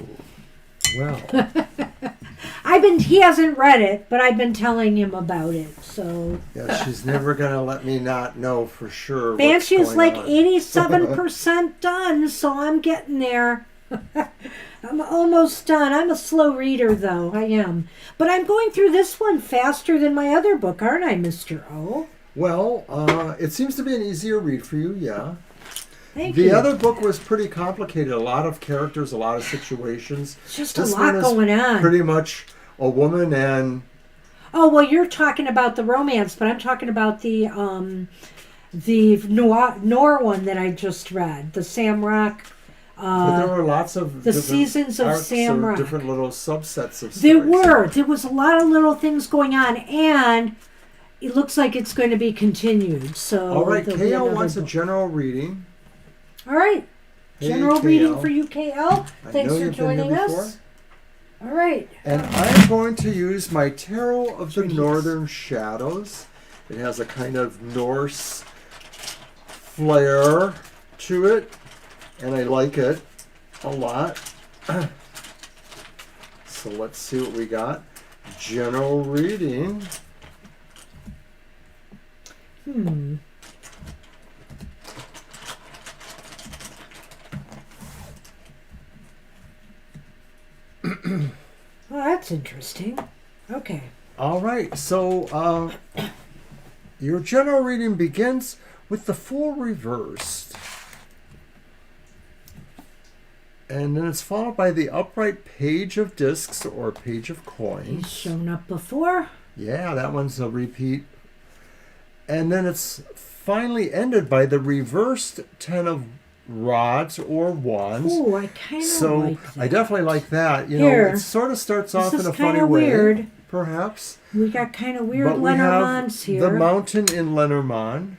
Well. He hasn't read it, but I've been telling him about it, so. Yeah, she's never going to let me not know for sure. Banshee is like on. 87% done, so I'm getting there. I'm almost done. I'm a slow reader, though. I am. But I'm going through this one faster than my other book, aren't I, Mr. O? Well, it seems to be an easier read for you, yeah. Thank The you. other book was pretty complicated. A lot of characters, a lot of situations. It's just This a lot one is going on. pretty much a woman and Oh, well, you're talking about the romance, but I'm talking about the noir one that I just read, the Sam Rock. but there were lots of The different Seasons of arcs Sam or Rock. different little subsets of stories. There was a lot of little things going on, and it looks like it's going to be continued. So All right, there'll be KL another wants a book. general reading. All right, Hey, general KL. reading for you, KL. I Thanks know for you've been here joining before. us. All right. And I'm going to use my Tarot of the Right here. Northern Shadows. It has a kind of Norse flair to it, and I like it a lot. So let's see what we got. General reading. Well, that's interesting. Okay. All right, so your general reading begins with the Fool reversed. And then it's followed by the upright page of discs or page of He's coins. shown up before. Yeah, that one's a repeat. And then it's finally ended by the reversed 10 of rods or wands. Ooh, I kind of So like that. I definitely like that. You Here. know, it sort of starts This off in is a funny kinda way, weird. perhaps. We got kind of weird But we have Lenormands here. the mountain in Lenormand.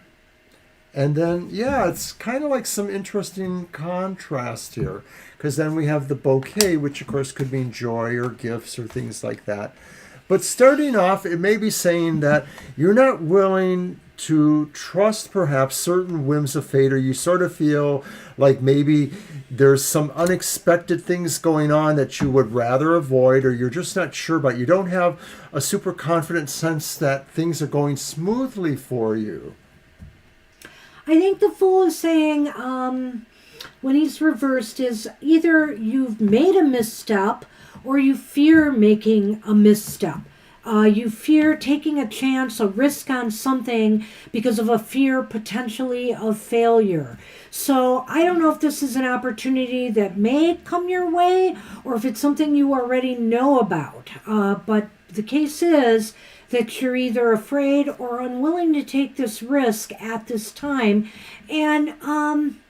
And then, yeah, it's kind of like some interesting contrast here. Because then we have the bouquet, which of course could mean joy or gifts or things like that. But starting off, it may be saying that you're not willing to trust perhaps certain whims of fate, or you sort of feel like maybe there's some unexpected things going on that you would rather avoid, or you're just not sure about. You don't have a super confident sense that things are going smoothly for you. I think the Fool is saying when he's reversed is either you've made a misstep or you fear making a misstep. You fear taking a chance, a risk on something because of a fear potentially of failure. So I don't know if this is an opportunity that may come your way or if it's something you already know about. But the case is that you're either afraid or unwilling to take this risk at this time. And I'm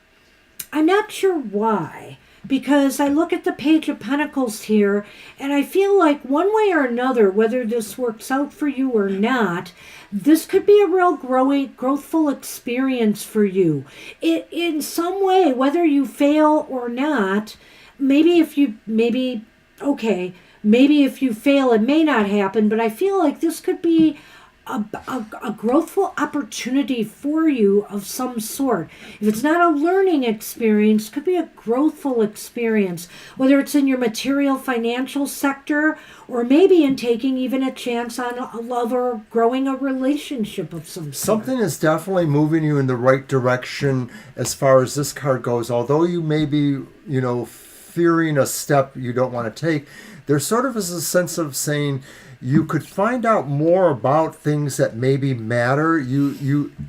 not sure why. Because I look at the Page of Pentacles here, and I feel like one way or another, whether this works out for you or not, this could be a real growthful experience for you. In some way, whether you fail or not, maybe if you fail, it may not happen, but I feel like this could be a growthful opportunity for you of some sort. If it's not a learning experience, it could be a growthful experience, whether it's in your material financial sector or maybe in taking even a chance on a love or growing a relationship of some sort. Something is definitely moving you in the right direction as far as this card goes. Although you may be, fearing a step you don't want to take, there sort of is a sense of saying, you could find out more about things that maybe matter.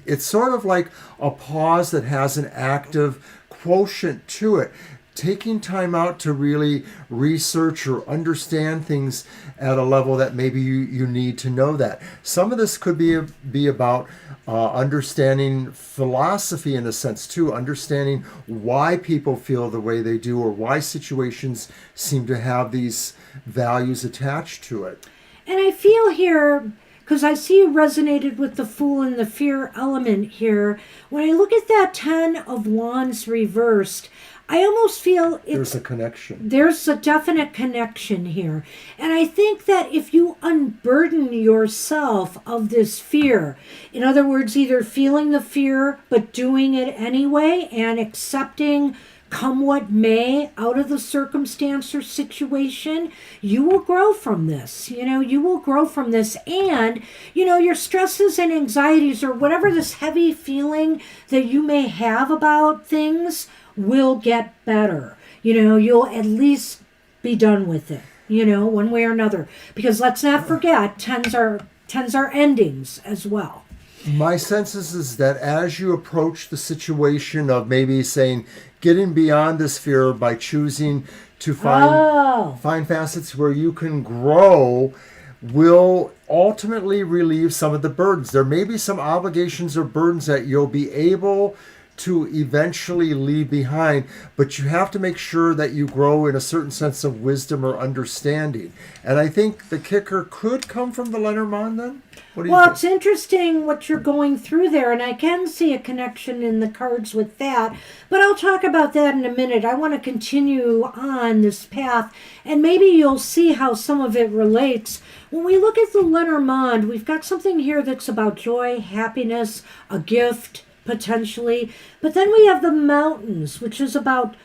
It's sort of like a pause that has an active quotient to it. Taking time out to really research or understand things at a level that maybe you need to know that. Some of this could be about understanding philosophy in a sense too, understanding why people feel the way they do or why situations seem to have these values attached to it. And I feel here, because I see you resonated with the Fool and the fear element here, when I look at that 10 of Wands reversed, I almost feel There's a connection. There's a definite connection here. And I think that if you unburden yourself of this fear, in other words, either feeling the fear but doing it anyway and accepting come what may out of the circumstance or situation, you will grow from this. You will grow from this. And, your stresses and anxieties or whatever this heavy feeling that you may have about things will get better. You'll at least be done with it, one way or another. Because let's not forget, tens are endings as well. My sense is that as you approach the situation of maybe saying getting beyond this fear by choosing to find facets where you can grow, will ultimately relieve some of the burdens. There may be some obligations or burdens that you'll be able to eventually leave behind, but you have to make sure that you grow in a certain sense of wisdom or understanding. And I think the kicker could come from the Lenormand then? What do you Well, think? it's interesting what you're going through there, and I can see a connection in the cards with that, but I'll talk about that in a minute. I want to continue on this path, and maybe you'll see how some of it relates. When we look at the Lenormand, we've got something here that's about joy, happiness, a gift, potentially, but then we have the mountains, which is about,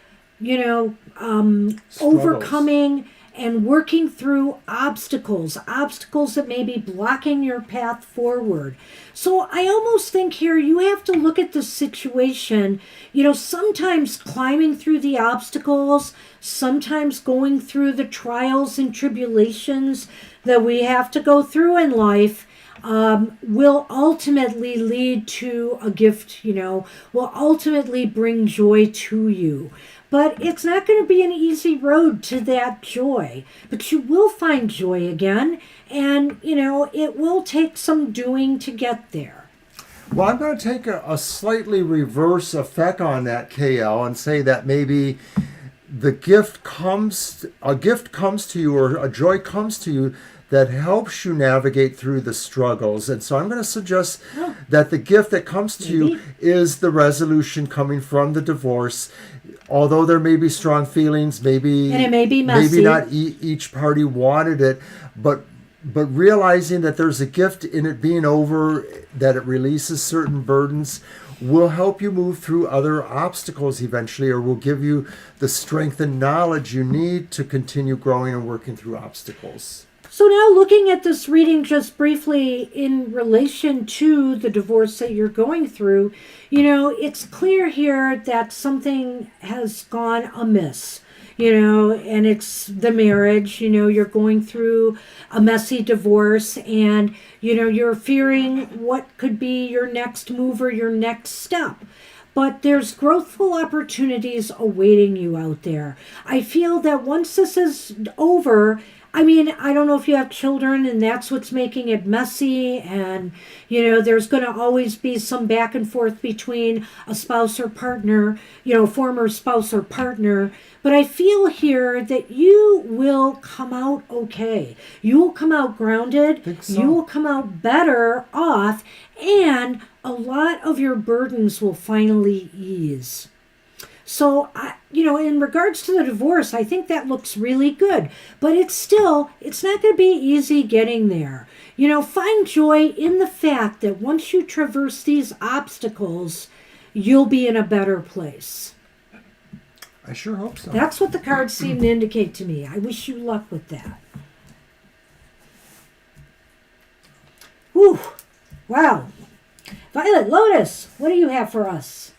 overcoming and working through obstacles that may be blocking your path forward. So I almost think here you have to look at the situation, sometimes climbing through the obstacles, sometimes going through the trials and tribulations that we have to go through in life. Will ultimately lead to a gift, will ultimately bring joy to you. But it's not going to be an easy road to that joy. But you will find joy again, and, it will take some doing to get there. Well, I'm going to take a slightly reverse effect on that, KL, and say that maybe a gift comes to you, or a joy comes to you that helps you navigate through the struggles. And so I'm going to suggest that the gift that comes to you is the resolution coming from the divorce. Although there may be strong feelings, and it may be messy. Maybe not each party wanted it, but realizing that there's a gift in it being over, that it releases certain burdens, will help you move through other obstacles eventually, or will give you the strength and knowledge you need to continue growing and working through obstacles. So now looking at this reading just briefly in relation to the divorce that you're going through, it's clear here that something has gone amiss, and it's the marriage, you're going through a messy divorce, and, you're fearing what could be your next move or your next step. But there's growthful opportunities awaiting you out there. I feel that once this is over, I don't know if you have children and that's what's making it messy, and, there's going to always be some back and forth between a spouse or partner, former spouse or partner. But I feel here that you will come out okay. You will come out grounded. Think so. You will come out better off, and a lot of your burdens will finally ease. So, in regards to the divorce, I think that looks really good. But it's not going to be easy getting there. Find joy in the fact that once you traverse these obstacles, you'll be in a better place. I sure hope so. That's what the cards seem to indicate to me. I wish you luck with that. Whew. Wow. Violet Lotus, what do you have for us?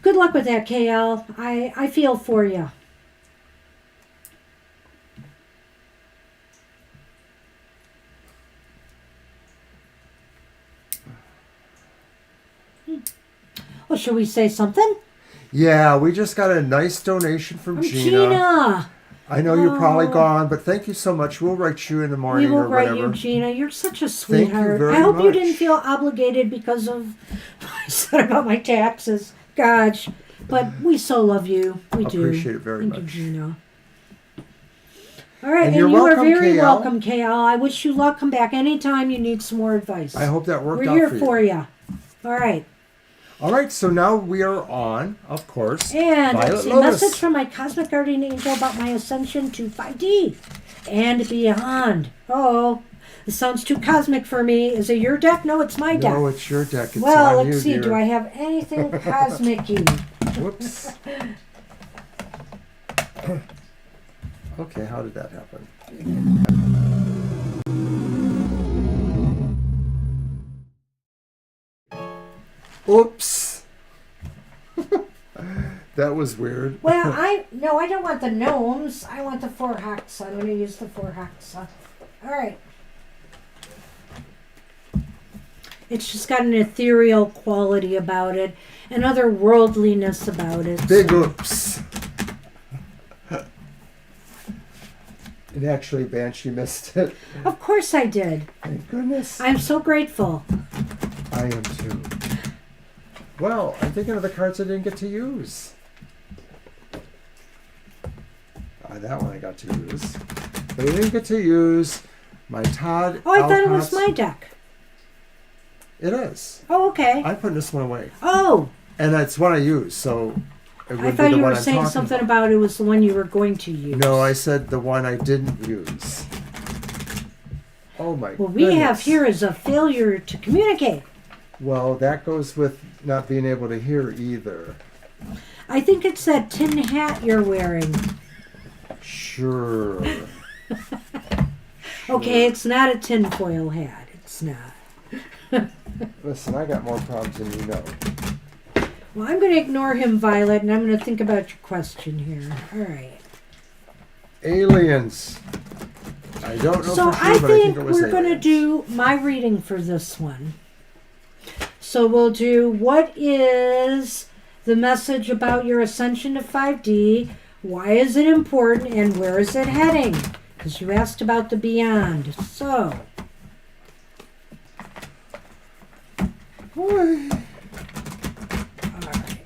Good luck with that, KL. I feel for you. Well, should we say something? Yeah, we just got a nice donation from Gina. I know you're probably gone, but thank you so much. We'll write you in the morning or whatever. We will write you, Gina. You're such a sweetheart. Thank you very I hope much. you didn't feel obligated because of what I said about my taxes. Gosh. But we so love you. We do. Appreciate it very much. Thank you, Gina. All right, and you're you welcome, are very KL. welcome, KL. I wish you luck. Come back anytime you need some more advice. I hope that worked We're out here for you. All right. All right, so now we are on, of course, And Violet it's a Lotus. message from my cosmic guardian angel about my ascension to 5D and beyond. Oh, this sounds too cosmic for me. Is it your deck? No, it's my deck. No, it's your deck. It's well, on let's you, see. dear. Do I have anything cosmic-y? Whoops. Okay, how did that happen? Oops. That was weird. Well, I don't want the gnomes. I want the 4 hex. I'm going to use the 4 hex. All right. It's just got an ethereal quality about it, and otherworldliness about it. Big oops. And actually, Banshee missed it. Of course I did. Thank goodness. I'm so grateful. I am too. Well, I'm thinking of the cards I didn't get to use. That one I got to use. But I didn't get to use my Todd. Oh, I thought it was my deck. It is. Oh, okay. I'm putting this one away. Oh. And it's one I use, so it would I be thought the you one were I'm saying talking something about it was the one you were going to use. No, I said the one I didn't use. Oh my What we have here is a failure to communicate. Well, that goes with not being able to hear either. I think it's that tin hat you're wearing. Sure. Okay, it's not a tinfoil hat. It's not. Listen, I got more problems than you know. Well, I'm going to ignore him, Violet, and I'm going to think about your question here. All right. Aliens. I don't know So for sure, I but I think think it was we're going to do my reading for this one. So we'll do what is the message about your ascension to 5D, why is it important, and where is it heading? Because you asked about the beyond. So. Boy. All right.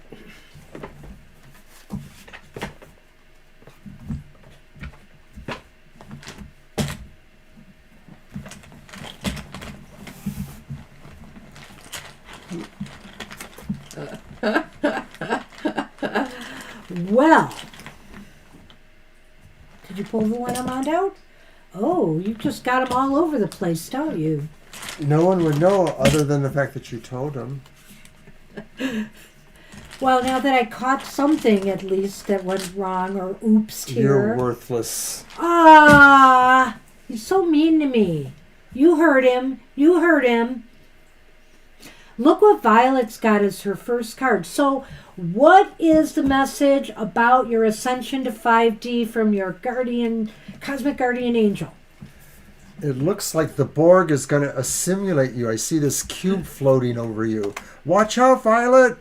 Well, did you pull the Lenormand out? Oh, you just got them all over the place, don't you? No one would know other than the fact that you told them. Well, now that I caught something at least that went wrong or oopsed here. You're worthless. Ah, he's so mean to me. You heard him. You heard him. Look what Violet's got as her first card. So what is the message about your ascension to 5D from your guardian, cosmic guardian angel? It looks like the Borg is going to assimilate you. I see this cube floating over you. Watch out, Violet!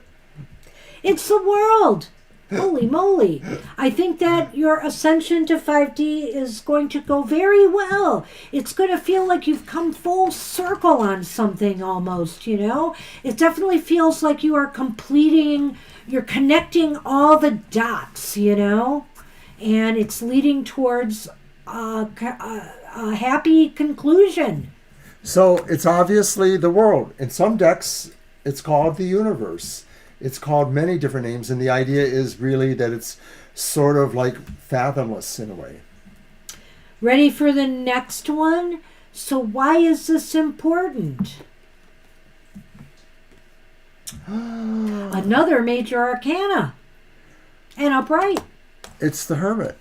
It's the world. Holy moly. I think that your ascension to 5D is going to go very well. It's going to feel like you've come full circle on something almost, you know? It definitely feels like you are completing, you're connecting all the dots, you know? And it's leading towards a happy conclusion. So it's obviously the world. In some decks, it's called the universe. It's called many different names, and the idea is really that it's sort of like fathomless in a way. Ready for the next one? So why is this important? Another major arcana. And upright. It's the Hermit.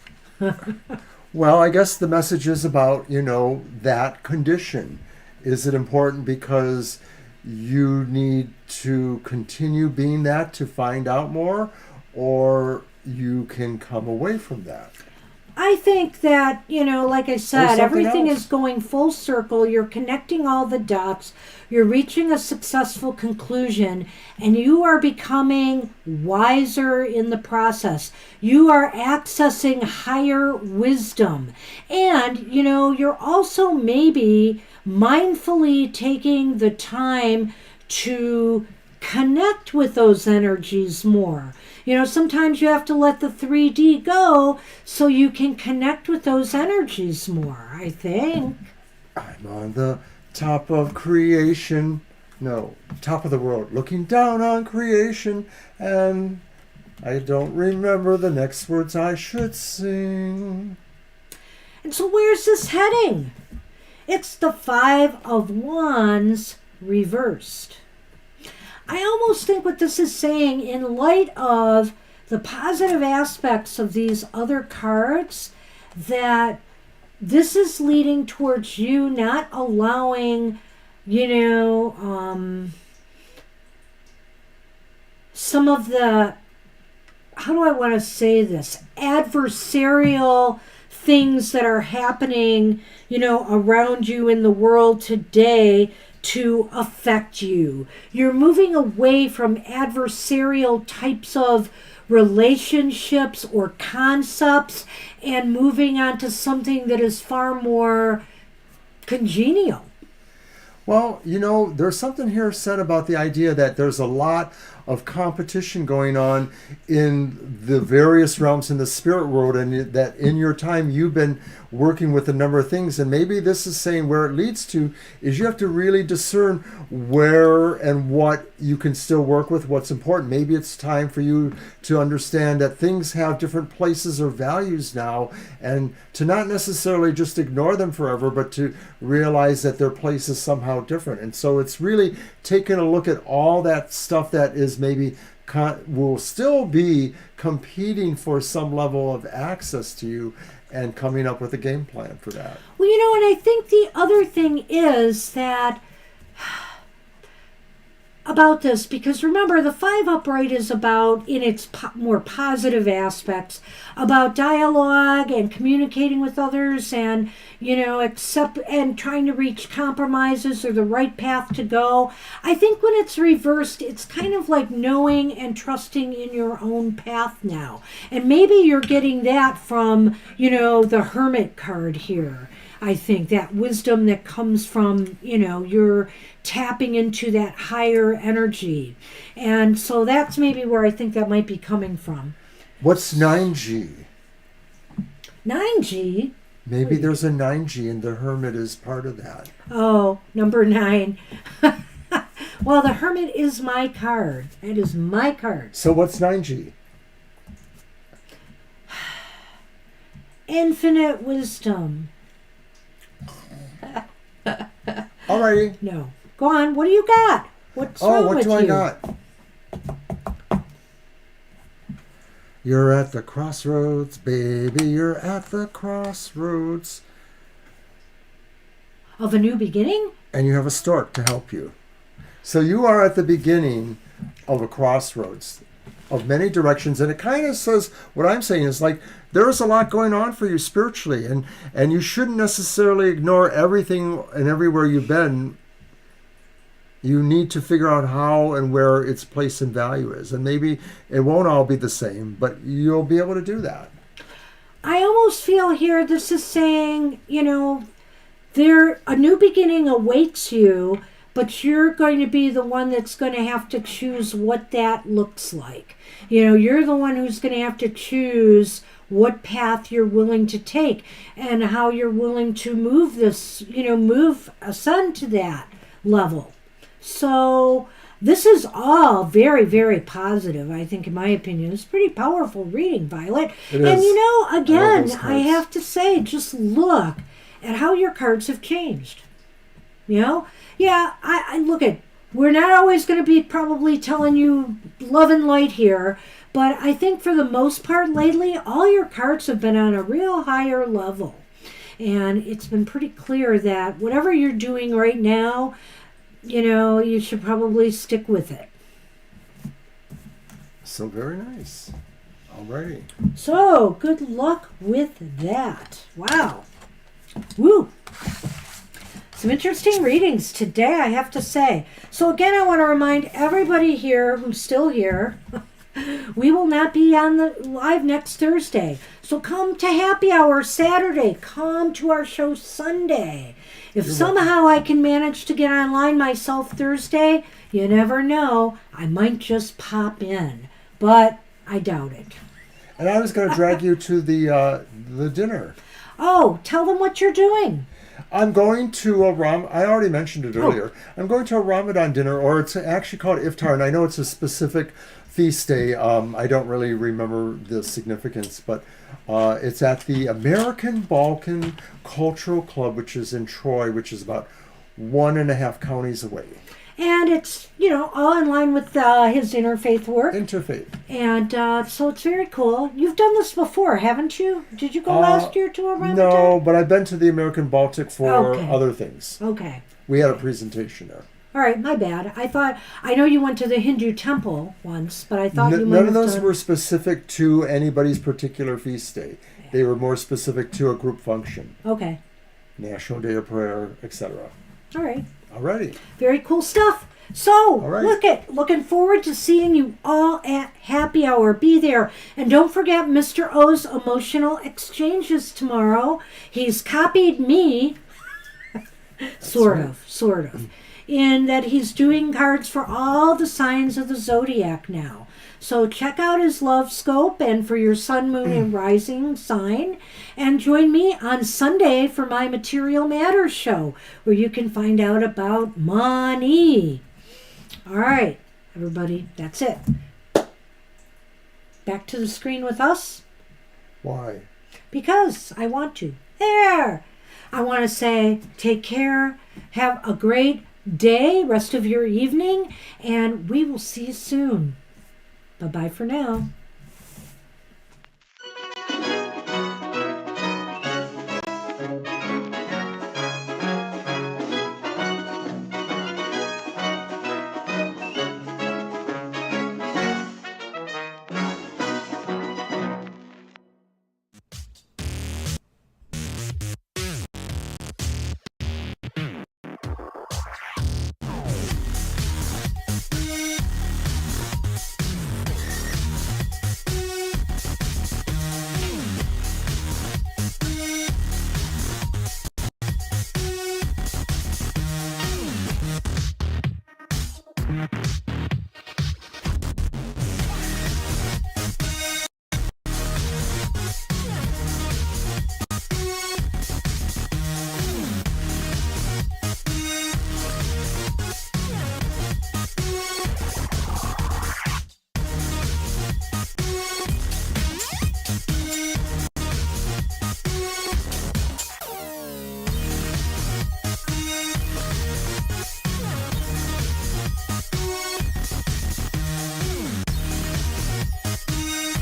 Well, I guess the message is about, that condition. Is it important because you need to continue being that to find out more, or you can come away from that? I think that, like I said, everything else. is going full circle. You're connecting all the dots. You're reaching a successful conclusion, and you are becoming wiser in the process. You are accessing higher wisdom. And, you're also maybe mindfully taking the time to connect with those energies more. Sometimes you have to let the 3D go so you can connect with those energies more, I think. I'm on the top of creation. No, top of the world. Looking down on creation. And I don't remember the next words I should sing. And so where's this heading? It's the 5 of Wands reversed. I almost think what this is saying, in light of the positive aspects of these other cards, that this is leading towards you not allowing, some of the, how do I want to say this, adversarial things that are happening, around you in the world today to affect you. You're moving away from adversarial types of relationships or concepts and moving on to something that is far more congenial. Well, there's something here said about the idea that there's a lot of competition going on in the various realms in the spirit world, and that in your time you've been working with a number of things. And maybe this is saying where it leads to is you have to really discern where and what you can still work with, what's important. Maybe it's time for you to understand that things have different places or values now, and to not necessarily just ignore them forever, but to realize that their place is somehow different. And so it's really taking a look at all that stuff that is maybe will still be competing for some level of access to you, and coming up with a game plan for that. Well, and I think the other thing is that about this, because remember, the 5 upright is about, in its more positive aspects, about dialogue and communicating with others, and accept and trying to reach compromises or the right path to go. I think when it's reversed, it's kind of like knowing and trusting in your own path now, and maybe you're getting that from the Hermit card here. I think that wisdom that comes from, you're tapping into that higher energy. And so that's maybe where I think that might be coming from. What's 9G? 9G? Maybe there's a 9G and the Hermit is part of that. Oh, number 9. Well, the Hermit is my card. It is my card. So what's 9G? Infinite wisdom. Alrighty. No. Go on. What do you got? What's wrong with you? What do I got? You're at the crossroads, baby. You're at the crossroads. Of a new beginning? And you have a stork to help you. So you are at the beginning of a crossroads of many directions. And it kind of says, what I'm saying is like, there's a lot going on for you spiritually. And you shouldn't necessarily ignore everything and everywhere you've been. You need to figure out how and where its place and value is. And maybe it won't all be the same, but you'll be able to do that. I almost feel here this is saying, a new beginning awaits you, but you're going to be the one that's going to have to choose what that looks like. You're the one who's going to have to choose what path you're willing to take and how you're willing to move this, ascend to that level. So this is all very, very positive, I think, in my opinion. It's pretty powerful reading, Violet. It and, is. again, I have to say, just look at how your cards have changed. Yeah, I look at, we're not always going to be probably telling you love and light here, but I think for the most part lately, all your cards have been on a real higher level. And it's been pretty clear that whatever you're doing right now, you should probably stick with it. So very nice. Alrighty. So, good luck with that. Wow. Woo. Some interesting readings today, I have to say. So again, I want to remind everybody here who's still here, we will not be on the live next Thursday. So come to happy hour Saturday. Come to our show Sunday. If somehow I can manage to get online myself Thursday, you never know. I might just pop in, but I doubt it. And I was going to drag you to the dinner. Oh, tell them what you're doing. I'm going to I already mentioned it earlier. I'm going to a Ramadan dinner, or it's actually called Iftar, and I know it's a specific feast day. I don't really remember the significance, but it's at the American Balkan Cultural Club, which is in Troy, which is about 1.5 counties away. And it's, all in line with his interfaith work. Interfaith. And so it's very cool. You've done this before, haven't you? Did you go last year to a Ramadan? No, but I've been to the American Baltic for other things. Okay. We had a presentation there. All right, my bad. I know you went to the Hindu temple once, but I thought you might none have of those done... were specific to anybody's particular feast day. Yeah. They were more specific to a group function. Okay. National Day of Prayer, etc. All right. Alrighty. Very cool stuff. So, right. looking forward to seeing you all at happy hour. Be there. And don't forget Mr. O's emotional exchanges tomorrow. He's copied me, sort of, in that he's doing cards for all the signs of the zodiac now. So check out his love scope and for your sun, moon, and rising sign. And join me on Sunday for my Material Matters show, where you can find out about money. All right, everybody, that's it. Back to the screen with us. Why? Because I want to. There. I want to say take care. Have a great day, rest of your evening, and we will see you soon. Bye-bye for now.